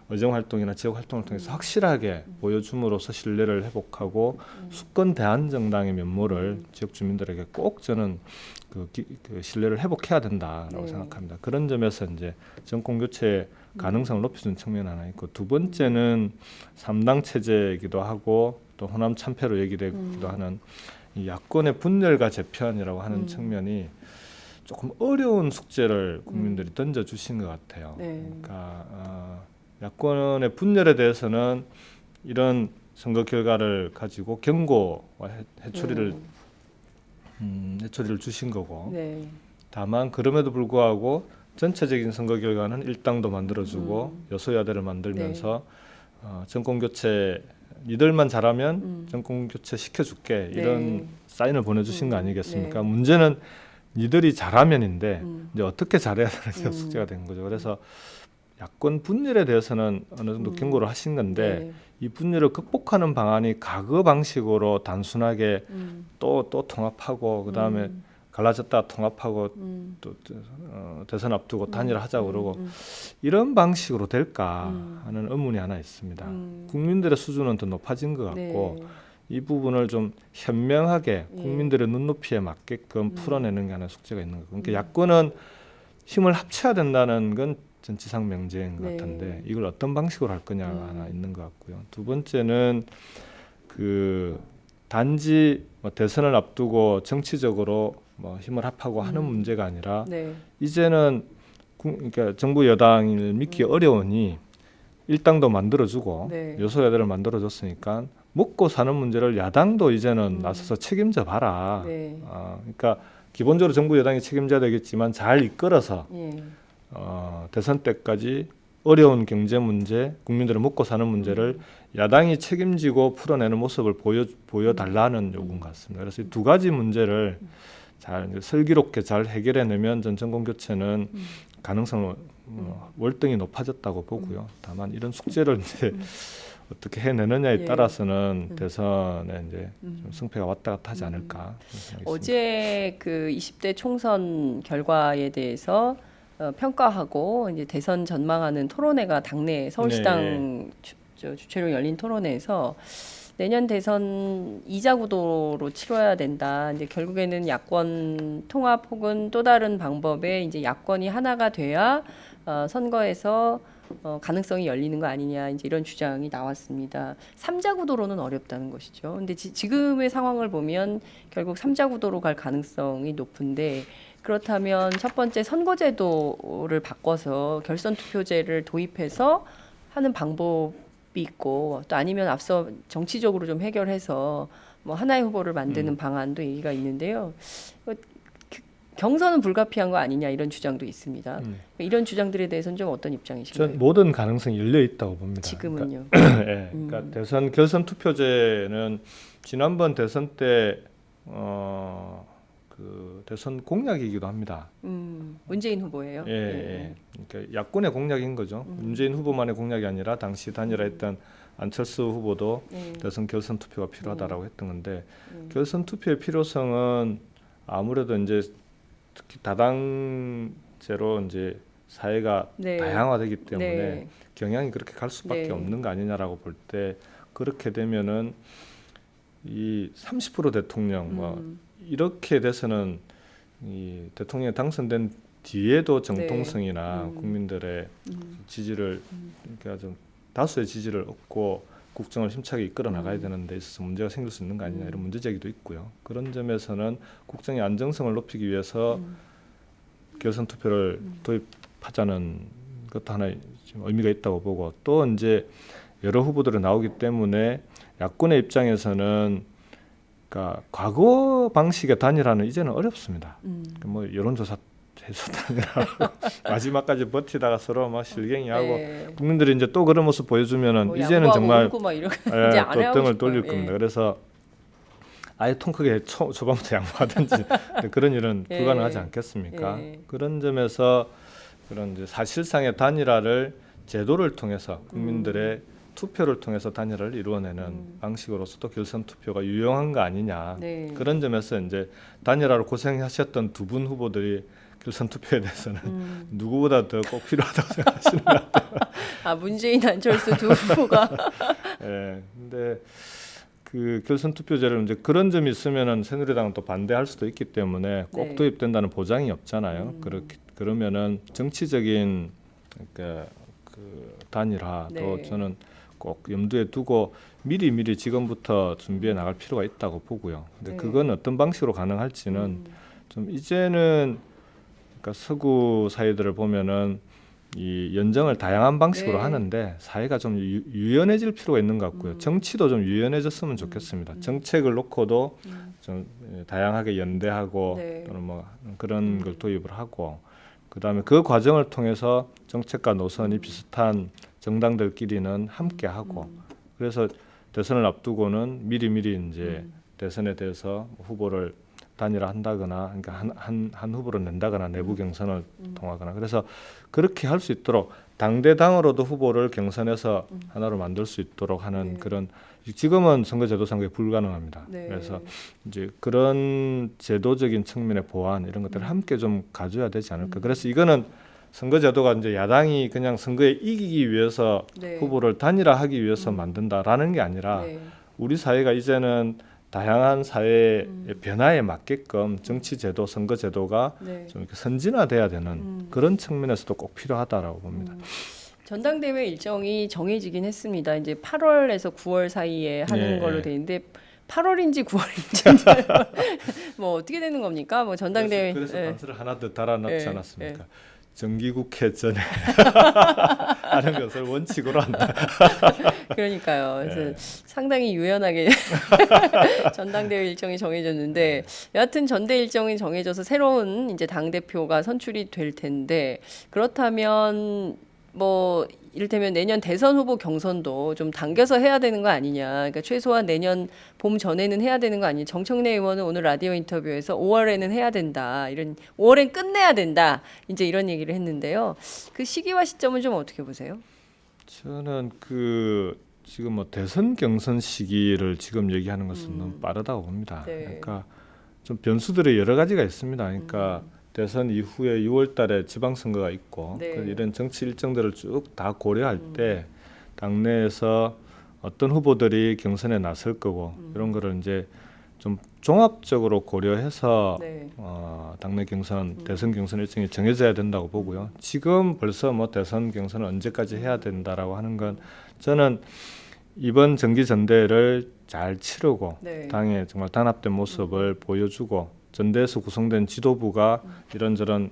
의정 활동이나 지역 활동을 통해서 확실하게 보여줌으로써 신뢰를 회복하고 수권 대한정당의 면모를 지역 주민들에게 꼭 저는 그 신뢰를 회복해야 된다라고 생각합니다. 그런 점에서 이제 정권 교체 가능성을 높여주는 측면 하나 있고 두 번째는 3당 체제이기도 하고 또 호남 참패로 얘기되기도 하는 이 야권의 분열과 재편이라고 하는 측면이 조금 어려운 숙제를 국민들이 던져주신 것 같아요. 네. 그러니까 야권의 분열에 대해서는 이런 선거 결과를 가지고 경고와 해초리를 해초리를 주신 거고 네. 다만 그럼에도 불구하고 전체적인 선거 결과는 일당도 만들어주고 여소야대를 만들면서 정권 교체 니들만 잘하면 정권 교체 시켜줄게 이런 네. 사인을 보내주신 거 아니겠습니까? 네. 문제는 니들이 잘하면인데 이제 어떻게 잘해야 되는지가 숙제가 된 거죠. 그래서 야권 분열에 대해서는 어느 정도 경고를 하신 건데 네. 이 분열을 극복하는 방안이 과거 방식으로 단순하게 또 통합하고 그 다음에 갈라졌다 통합하고 또 대선 앞두고 단일화하자고 그러고 이런 방식으로 될까 하는 의문이 하나 있습니다. 국민들의 수준은 더 높아진 것 같고 네. 이 부분을 좀 현명하게 예. 국민들의 눈높이에 맞게끔 풀어내는 게 하나 숙제가 있는 거고 그러니까 야권은 힘을 합쳐야 된다는 건 전치상 명제인 것 네. 같은데 이걸 어떤 방식으로 할 거냐가 하나 있는 것 같고요. 두 번째는 그 단지 뭐 대선을 앞두고 정치적으로 뭐 힘을 합하고 하는 문제가 아니라 네. 이제는 그러니까 정부 여당을 믿기 어려우니 일당도 만들어주고 네. 여소야대를 만들어줬으니까 먹고 사는 문제를 야당도 이제는 나서서 책임져 봐라. 네. 그러니까 기본적으로 정부 여당이 책임져야 되겠지만 잘 이끌어서 예. 대선 때까지 어려운 경제 문제, 국민들의 먹고 사는 문제를 야당이 책임지고 풀어내는 모습을 보여달라는 요구인 것 같습니다. 그래서 이 두 가지 문제를 잘 슬기롭게 잘 해결해내면 전 정권 교체는 가능성은 월등히 높아졌다고 보고요. 다만 이런 숙제를 이제 어떻게 해내느냐에 예. 따라서는 대선에 이제 좀 승패가 왔다 갔다 하지 않을까 생각했습니다. 어제 그 20대 총선 결과에 대해서 평가하고 이제 대선 전망하는 토론회가 당내 서울시당 주최로 열린 토론회에서 내년 대선 이자 구도로 치러야 된다. 이제 결국에는 야권 통합 혹은 또 다른 방법에 이제 야권이 하나가 돼야 선거에서 가능성이 열리는 거 아니냐 이제 이런 주장이 나왔습니다. 삼자 구도로는 어렵다는 것이죠. 근데 지금의 상황을 보면 결국 삼자 구도로 갈 가능성이 높은데 그렇다면 첫 번째 선거제도를 바꿔서 결선 투표제를 도입해서 하는 방법이 있고 또 아니면 앞서 정치적으로 좀 해결해서 뭐 하나의 후보를 만드는 방안도 얘기가 있는데요. 경선은 불가피한 거 아니냐 이런 주장도 있습니다. 이런 주장들에 대해서는 좀 어떤 입장이신가요? 전 모든 가능성이 열려 있다고 봅니다. 지금은요. 예, 그러니까 대선 결선 투표제는 지난번 대선 때 그 대선 공약이기도 합니다. 문재인 후보예요. 예, 예. 그러니까 야권의 공약인 거죠. 문재인 후보만의 공약이 아니라 당시 단일화했던 안철수 후보도 대선 결선 투표가 필요하다라고 했던 건데 결선 투표의 필요성은 아무래도 이제 특히 다당제로 이제 사회가 네. 다양화되기 때문에 네. 경향이 그렇게 갈 수밖에 네. 없는 거 아니냐라고 볼 때 그렇게 되면은 이 30% 대통령 뭐 이렇게 돼서는 이 대통령이 당선된 뒤에도 정통성이나 국민들의 지지를 그러니까 좀 다수의 지지를 얻고 국정을 힘차게 이끌어 나가야 되는 데 있어서 문제가 생길 수 있는 거 아니냐 이런 문제 제기도 있고요. 그런 점에서는 국정의 안정성을 높이기 위해서 결선 투표를 도입하자는 것도 하나 좀 의미가 있다고 보고 또 이제 여러 후보들이 나오기 때문에 야권의 입장에서는 그러니까 과거 방식의 단일화는 이제는 어렵습니다. 뭐 여론조사 해서 단일화 마지막까지 버티다가 서로 막 실갱이하고 네. 국민들이 이제 또 그런 모습 보여주면은 뭐 이제는 양보하고 정말 울고 막 이러고 예, 이제 안 또 하고 등을 싶어요. 돌릴 예. 겁니다. 그래서 아예 통 크게 초반부터 양보하든지 그런 일은 예. 불가능하지 않겠습니까? 예. 그런 점에서 그런 이제 사실상의 단일화를 제도를 통해서 국민들의 투표를 통해서 단일화를 이루어내는 방식으로서도 결선 투표가 유용한 거 아니냐 네. 그런 점에서 이제 단일화로 고생하셨던 두 분 후보들이 결선 투표에 대해서는 누구보다 더 꼭 필요하다고 생각하시는 것 같아요. 아 문재인 안철수 두 후보가 예, 근데 그 결선 투표제를 이제 그런 점이 있으면은 새누리당은 또 반대할 수도 있기 때문에 꼭 네. 도입된다는 보장이 없잖아요. 그러면은 정치적인 그러니까 그 단일화도 네. 저는 꼭 염두에 두고 미리 지금부터 준비해 나갈 필요가 있다고 보고요. 근데 네. 그건 어떤 방식으로 가능할지는 좀 이제는 그러니까 서구 사회들을 보면은 이 연정을 다양한 방식으로 네. 하는데 사회가 좀 유연해질 필요가 있는 것 같고요. 정치도 좀 유연해졌으면 좋겠습니다. 정책을 놓고도 좀 다양하게 연대하고 네. 또는 뭐 그런 걸 도입을 하고 그다음에 그 과정을 통해서 정책과 노선이 비슷한 정당들끼리는 함께 하고 그래서 대선을 앞두고는 미리미리 이제 대선에 대해서 후보를 단일화한다거나 그러니까 한 후보를 낸다거나 내부 경선을 통하거나 그래서 그렇게 할 수 있도록 당대당으로도 후보를 경선해서 하나로 만들 수 있도록 하는 네. 그런 지금은 선거제도상 그게 불가능합니다. 네. 그래서 이제 그런 제도적인 측면의 보완 이런 것들을 함께 좀 가져야 되지 않을까. 그래서 이거는 선거제도가 이제 야당이 그냥 선거에 이기기 위해서 네. 후보를 단일화하기 위해서 만든다라는 게 아니라 네. 우리 사회가 이제는 다양한 사회의 변화에 맞게끔 정치제도, 선거제도가 네. 좀 이렇게 선진화돼야 되는 그런 측면에서도 꼭 필요하다라고 봅니다. 전당대회 일정이 정해지긴 했습니다. 이제 8월에서 9월 사이에 하는 네. 걸로 돼 있는데 8월인지 9월인지 뭐 어떻게 되는 겁니까? 뭐 전당대회 그래서 예. 단서를 하나 더 달아놨지 예, 않았습니까? 정기국회 전에 하는 것을 원칙으로 한다. 그러니까요. 그래서 예. 상당히 유연하게 전당대회 일정이 정해졌는데 여하튼 전대 일정이 정해져서 새로운 이제 당 대표가 선출이 될 텐데 그렇다면 뭐 이를테면 내년 대선 후보 경선도 좀 당겨서 해야 되는 거 아니냐. 그러니까 최소한 내년 봄 전에는 해야 되는 거 아니냐. 정청래 의원은 오늘 라디오 인터뷰에서 5월에는 해야 된다. 5월엔 끝내야 된다. 이제 이런 얘기를 했는데요. 그 시기와 시점은 좀 어떻게 보세요? 저는 그 지금 뭐 대선 경선 시기를 지금 얘기하는 것은 너무 빠르다고 봅니다. 네. 그러니까 좀 변수들이 여러 가지가 있습니다. 그러니까 대선 이후에 6월달에 지방선거가 있고 네. 이런 정치 일정들을 쭉 다 고려할 때 당내에서 어떤 후보들이 경선에 나설 거고 이런 거를 이제 좀 종합적으로 고려해서 네. 당내 경선, 대선 경선 일정이 정해져야 된다고 보고요. 지금 벌써 뭐 대선 경선을 언제까지 해야 된다라고 하는 건 저는 이번 정기 전대를 잘 치르고 네. 당의 정말 단합된 모습을 보여주고 전대에서 구성된 지도부가 이런저런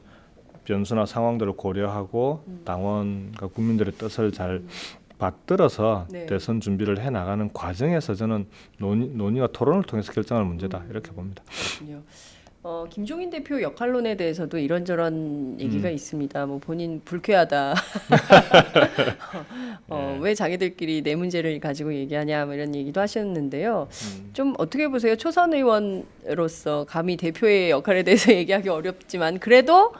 변수나 상황들을 고려하고 당원과 국민들의 뜻을 잘 받들어서 네. 대선 준비를 해 나가는 과정에서 저는 논의와 토론을 통해서 결정할 문제다 이렇게 봅니다. 그렇군요. 김종인 대표 역할론에 대해서도 이런저런 얘기가 있습니다. 뭐 본인 불쾌하다. 왜 자기들끼리 내 문제를 가지고 얘기하냐 뭐 이런 얘기도 하셨는데요. 좀 어떻게 보세요? 초선 의원으로서 감히 대표의 역할에 대해서 얘기하기 어렵지만 그래도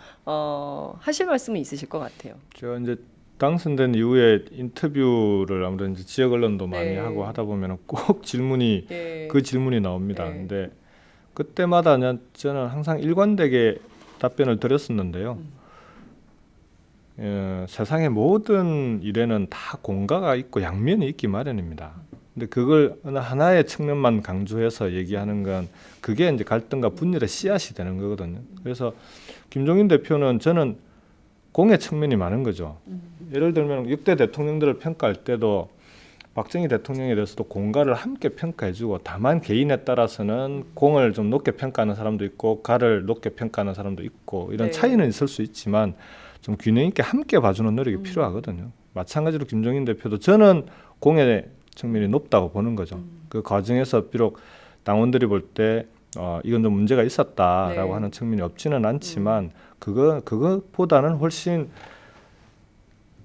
하실 말씀은 있으실 것 같아요. 제가 이제 당선된 이후에 인터뷰를 아무래도 이제 지역 언론도 많이 네. 하고 하다 보면 꼭 질문이 네. 그 질문이 나옵니다. 네. 근데 그때마다 저는 항상 일관되게 답변을 드렸었는데요. 세상의 모든 일에는 다 공과가 있고 양면이 있기 마련입니다. 근데 그걸 어느 하나의 측면만 강조해서 얘기하는 건 그게 이제 갈등과 분열의 씨앗이 되는 거거든요. 그래서 김종인 대표는 저는 공의 측면이 많은 거죠. 예를 들면 역대 대통령들을 평가할 때도 박정희 대통령에 대해서도 공과를 함께 평가해주고 다만 개인에 따라서는 공을 좀 높게 평가하는 사람도 있고 가를 높게 평가하는 사람도 있고 이런 네. 차이는 있을 수 있지만 좀 균형 있게 함께 봐주는 노력이 필요하거든요. 마찬가지로 김종인 대표도 저는 공의 측면이 높다고 보는 거죠. 그 과정에서 비록 당원들이 볼 때 이건 좀 문제가 있었다라고 네. 하는 측면이 없지는 않지만 그거보다는 훨씬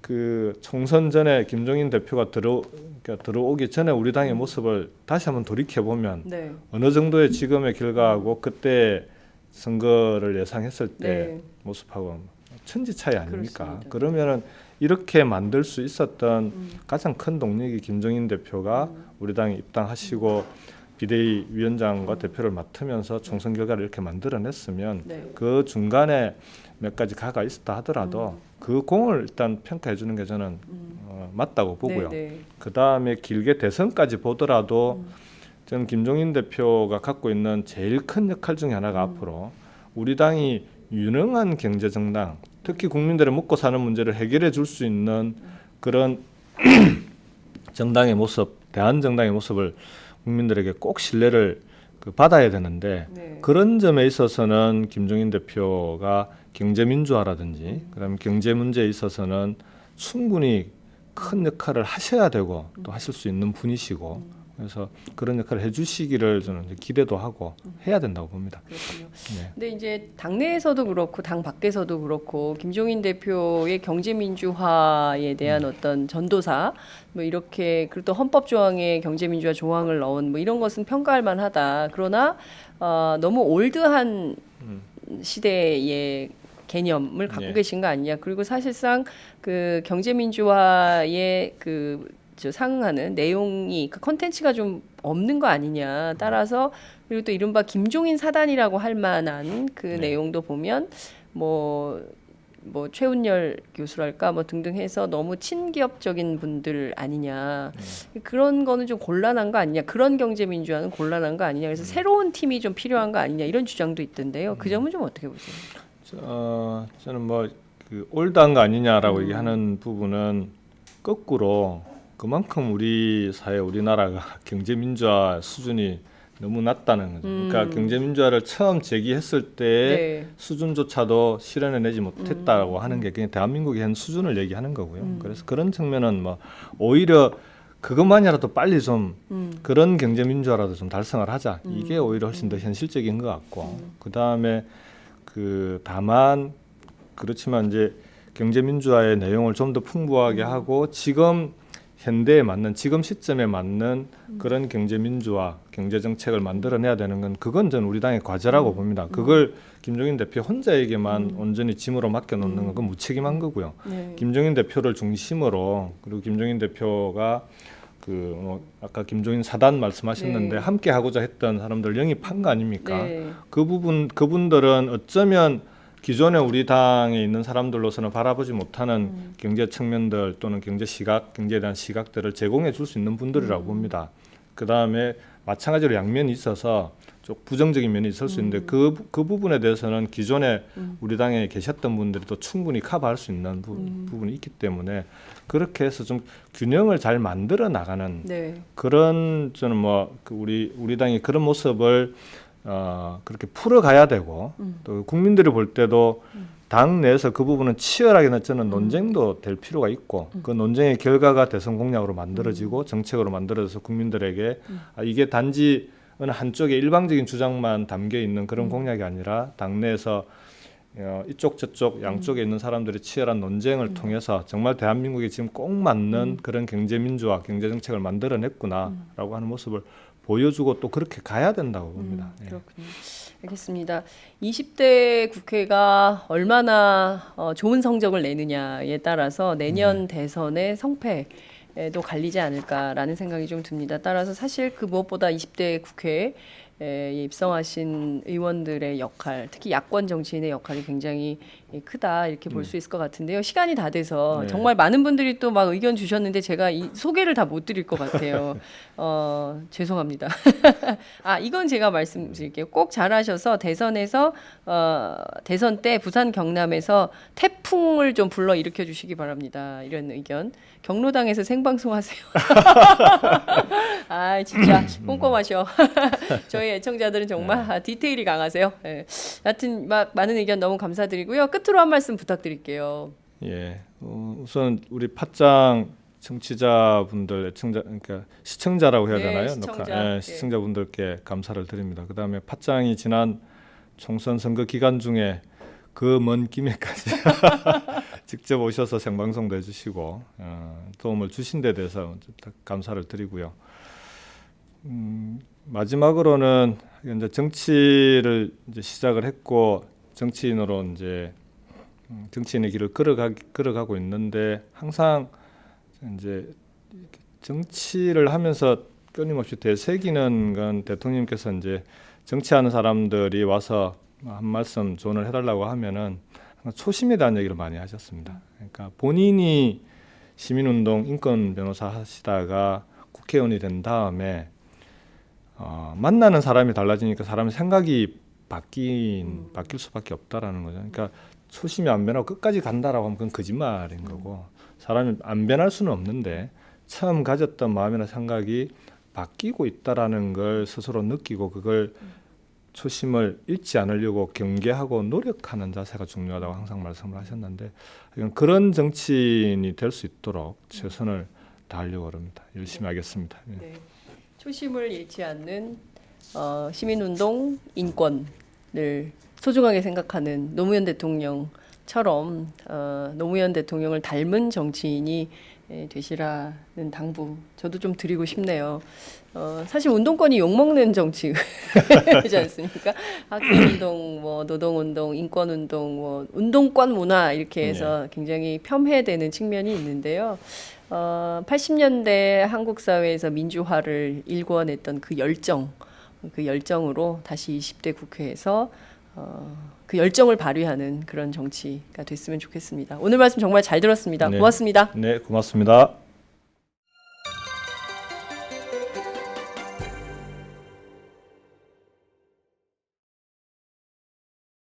그 총선 전에 김종인 대표가 들어오기 전에 우리 당의 모습을 다시 한번 돌이켜 보면 네. 어느 정도의 지금의 결과하고 그때 선거를 예상했을 때 네. 모습하고 천지 차이 아닙니까? 그렇습니다. 그러면은 이렇게 만들 수 있었던 가장 큰 동력이 김종인 대표가 우리 당에 입당하시고 비대위 위원장과 대표를 맡으면서 총선 결과를 이렇게 만들어냈으면 네. 그 중간에 몇 가지 가가 있었다 하더라도 그 공을 일단 평가해 주는 게 저는 맞다고 보고요. 네, 네. 그 다음에 길게 대선까지 보더라도 저는 김종인 대표가 갖고 있는 제일 큰 역할 중에 하나가 앞으로 우리 당이 유능한 경제 정당, 특히 국민들의 먹고 사는 문제를 해결해 줄 수 있는 그런 정당의 모습, 대한 정당의 모습을 국민들에게 꼭 신뢰를 그 받아야 되는데 네. 그런 점에 있어서는 김종인 대표가 경제민주화라든지 그다음에 경제 문제에 있어서는 충분히 큰 역할을 하셔야 되고 또 하실 수 있는 분이시고 그래서 그런 역할을 해주시기를 저는 이제 기대도 하고 해야 된다고 봅니다. 그렇군요. 네. 근데 이제 당내에서도 그렇고 당 밖에서도 그렇고 김종인 대표의 경제 민주화에 대한 어떤 전도사 뭐 이렇게 그리고 또 헌법 조항에 경제 민주화 조항을 넣은 뭐 이런 것은 평가할 만하다. 그러나 너무 올드한 시대의 개념을 갖고 예. 계신 거 아니냐. 그리고 사실상 그 경제 민주화의 상응하는 내용이 그 컨텐츠가 좀 없는 거 아니냐. 따라서 그리고 또 이른바 김종인 사단이라고 할 만한 그 네. 내용도 보면 뭐 최운열 교수랄까 뭐 등등 해서 너무 친기업적인 분들 아니냐. 그런 거는 좀 곤란한 거 아니냐. 그런 경제 민주화는 곤란한 거 아니냐. 그래서 새로운 팀이 좀 필요한 거 아니냐. 이런 주장도 있던데요. 그 점은 좀 어떻게 보세요? 저는 뭐 그 올드한 거 아니냐라고 얘기하는 부분은 거꾸로 그만큼 우리 사회 우리나라가 경제 민주화 수준이 너무 낮다는 거죠. 그러니까 경제 민주화를 처음 제기했을 때 네. 수준조차도 실현해내지 못했다고 하는 게 그냥 대한민국의 현 수준을 얘기하는 거고요. 그래서 그런 측면은 뭐 오히려 그것만이라도 빨리 좀 그런 경제 민주화라도 좀 달성을 하자. 이게 오히려 훨씬 더 현실적인 것 같고 그 다음에 그 다만 그렇지만 이제 경제 민주화의 내용을 좀 더 풍부하게 하고 지금 현대에 맞는 지금 시점에 맞는 그런 경제 민주화 경제 정책을 만들어내야 되는 건 그건 전 우리 당의 과제라고 봅니다. 그걸 김종인 대표 혼자에게만 온전히 짐으로 맡겨놓는 건 그건 무책임한 거고요. 네. 김종인 대표를 중심으로 그리고 김종인 대표가 아까 김종인 사단 말씀하셨는데 네. 함께 하고자 했던 사람들 영입한 거 아닙니까? 네. 그분들은 어쩌면 기존에 우리 당에 있는 사람들로서는 바라보지 못하는 경제 측면들 또는 경제 시각, 경제에 대한 시각들을 제공해 줄 수 있는 분들이라고 봅니다. 그 다음에 마찬가지로 양면이 있어서 좀 부정적인 면이 있을 수 있는데 그 부분에 대해서는 기존에 우리 당에 계셨던 분들이 또 충분히 커버할 수 있는 부분이 있기 때문에 그렇게 해서 좀 균형을 잘 만들어 나가는 네. 그런 저는 우리 당이 그런 모습을 그렇게 풀어가야 되고 또 국민들이 볼 때도 당 내에서 그 부분은 치열하게 저는 논쟁도 될 필요가 있고 그 논쟁의 결과가 대선 공약으로 만들어지고 정책으로 만들어져서 국민들에게 이게 단지 어느 한쪽의 일방적인 주장만 담겨 있는 그런 공약이 아니라 당 내에서 이쪽 저쪽 양쪽에 있는 사람들이 치열한 논쟁을 통해서 정말 대한민국에 지금 꼭 맞는 그런 경제 민주화 경제 정책을 만들어냈구나라고 하는 모습을 보여주고 또 그렇게 가야 된다고 봅니다. 그렇군요. 알겠습니다. 20대 국회가 얼마나 좋은 성적을 내느냐에 따라서 내년 대선의 성패도 갈리지 않을까라는 생각이 좀 듭니다. 따라서 사실 그 무엇보다 20대 국회에 입성하신 의원들의 역할, 특히 야권 정치인의 역할이 굉장히 크다 이렇게 볼 수 있을 것 같은데요. 시간이 다 돼서 네. 정말 많은 분들이 또 막 의견 주셨는데 제가 이 소개를 다 못 드릴 것 같아요. 죄송합니다. 이건 제가 말씀드릴게요. 꼭 잘하셔서 대선에서 대선 때 부산 경남에서 태풍을 좀 불러 일으켜 주시기 바랍니다. 이런 의견. 경로당에서 생방송 하세요. 진짜 꼼꼼하셔. 저희 애청자들은 정말 디테일이 강하세요. 네. 하여튼 많은 의견 너무 감사드리고요. 끝으로 한 말씀 부탁드릴게요. 예, 우선 우리 팟짱 청취자분들, 그러니까 시청자라고 해야 네, 되나요? 시청자. 시청자분들께 감사를 드립니다. 그 다음에 팟짱이 지난 총선 선거 기간 중에 그 먼 김해까지 직접 오셔서 생방송도 해주시고 도움을 주신 데 대해서 감사를 드리고요. 마지막으로는 이제 정치를 이제 시작을 했고 정치인으로 이제 정치인의 길을 걸어가고 있는데 항상 이제 정치를 하면서 끊임없이 되새기는 건 대통령께서 이제 정치하는 사람들이 와서 한 말씀 조언을 해달라고 하면은 초심에 대한 얘기를 많이 하셨습니다. 그러니까 본인이 시민운동 인권 변호사 하시다가 국회의원이 된 다음에 만나는 사람이 달라지니까 사람의 생각이 바뀔 수밖에 없다라는 거죠. 그러니까 초심이 안 변하고 끝까지 간다라고 하면 그건 거짓말인 거고 사람이 안 변할 수는 없는데 처음 가졌던 마음이나 생각이 바뀌고 있다라는 걸 스스로 느끼고 그걸 초심을 잃지 않으려고 경계하고 노력하는 자세가 중요하다고 항상 말씀을 하셨는데 그런 정치인이 될 수 있도록 최선을 다하려고 합니다. 열심히 하겠습니다. 예. 네. 초심을 잃지 않는 시민운동, 인권을 소중하게 생각하는 노무현 대통령처럼 노무현 대통령을 닮은 정치인이 되시라는 당부 저도 좀 드리고 싶네요. 사실 운동권이 욕먹는 정치이지 않습니까? 학생운동, 뭐 노동운동, 인권운동, 뭐 운동권 문화 이렇게 해서 굉장히 폄훼되는 측면이 있는데요. 80년대 한국 사회에서 민주화를 일궈냈던 그 열정으로 다시 20대 국회에서 그 열정을 발휘하는 그런 정치가 됐으면 좋겠습니다. 오늘 말씀 정말 잘 들었습니다. 네. 고맙습니다. 네, 고맙습니다.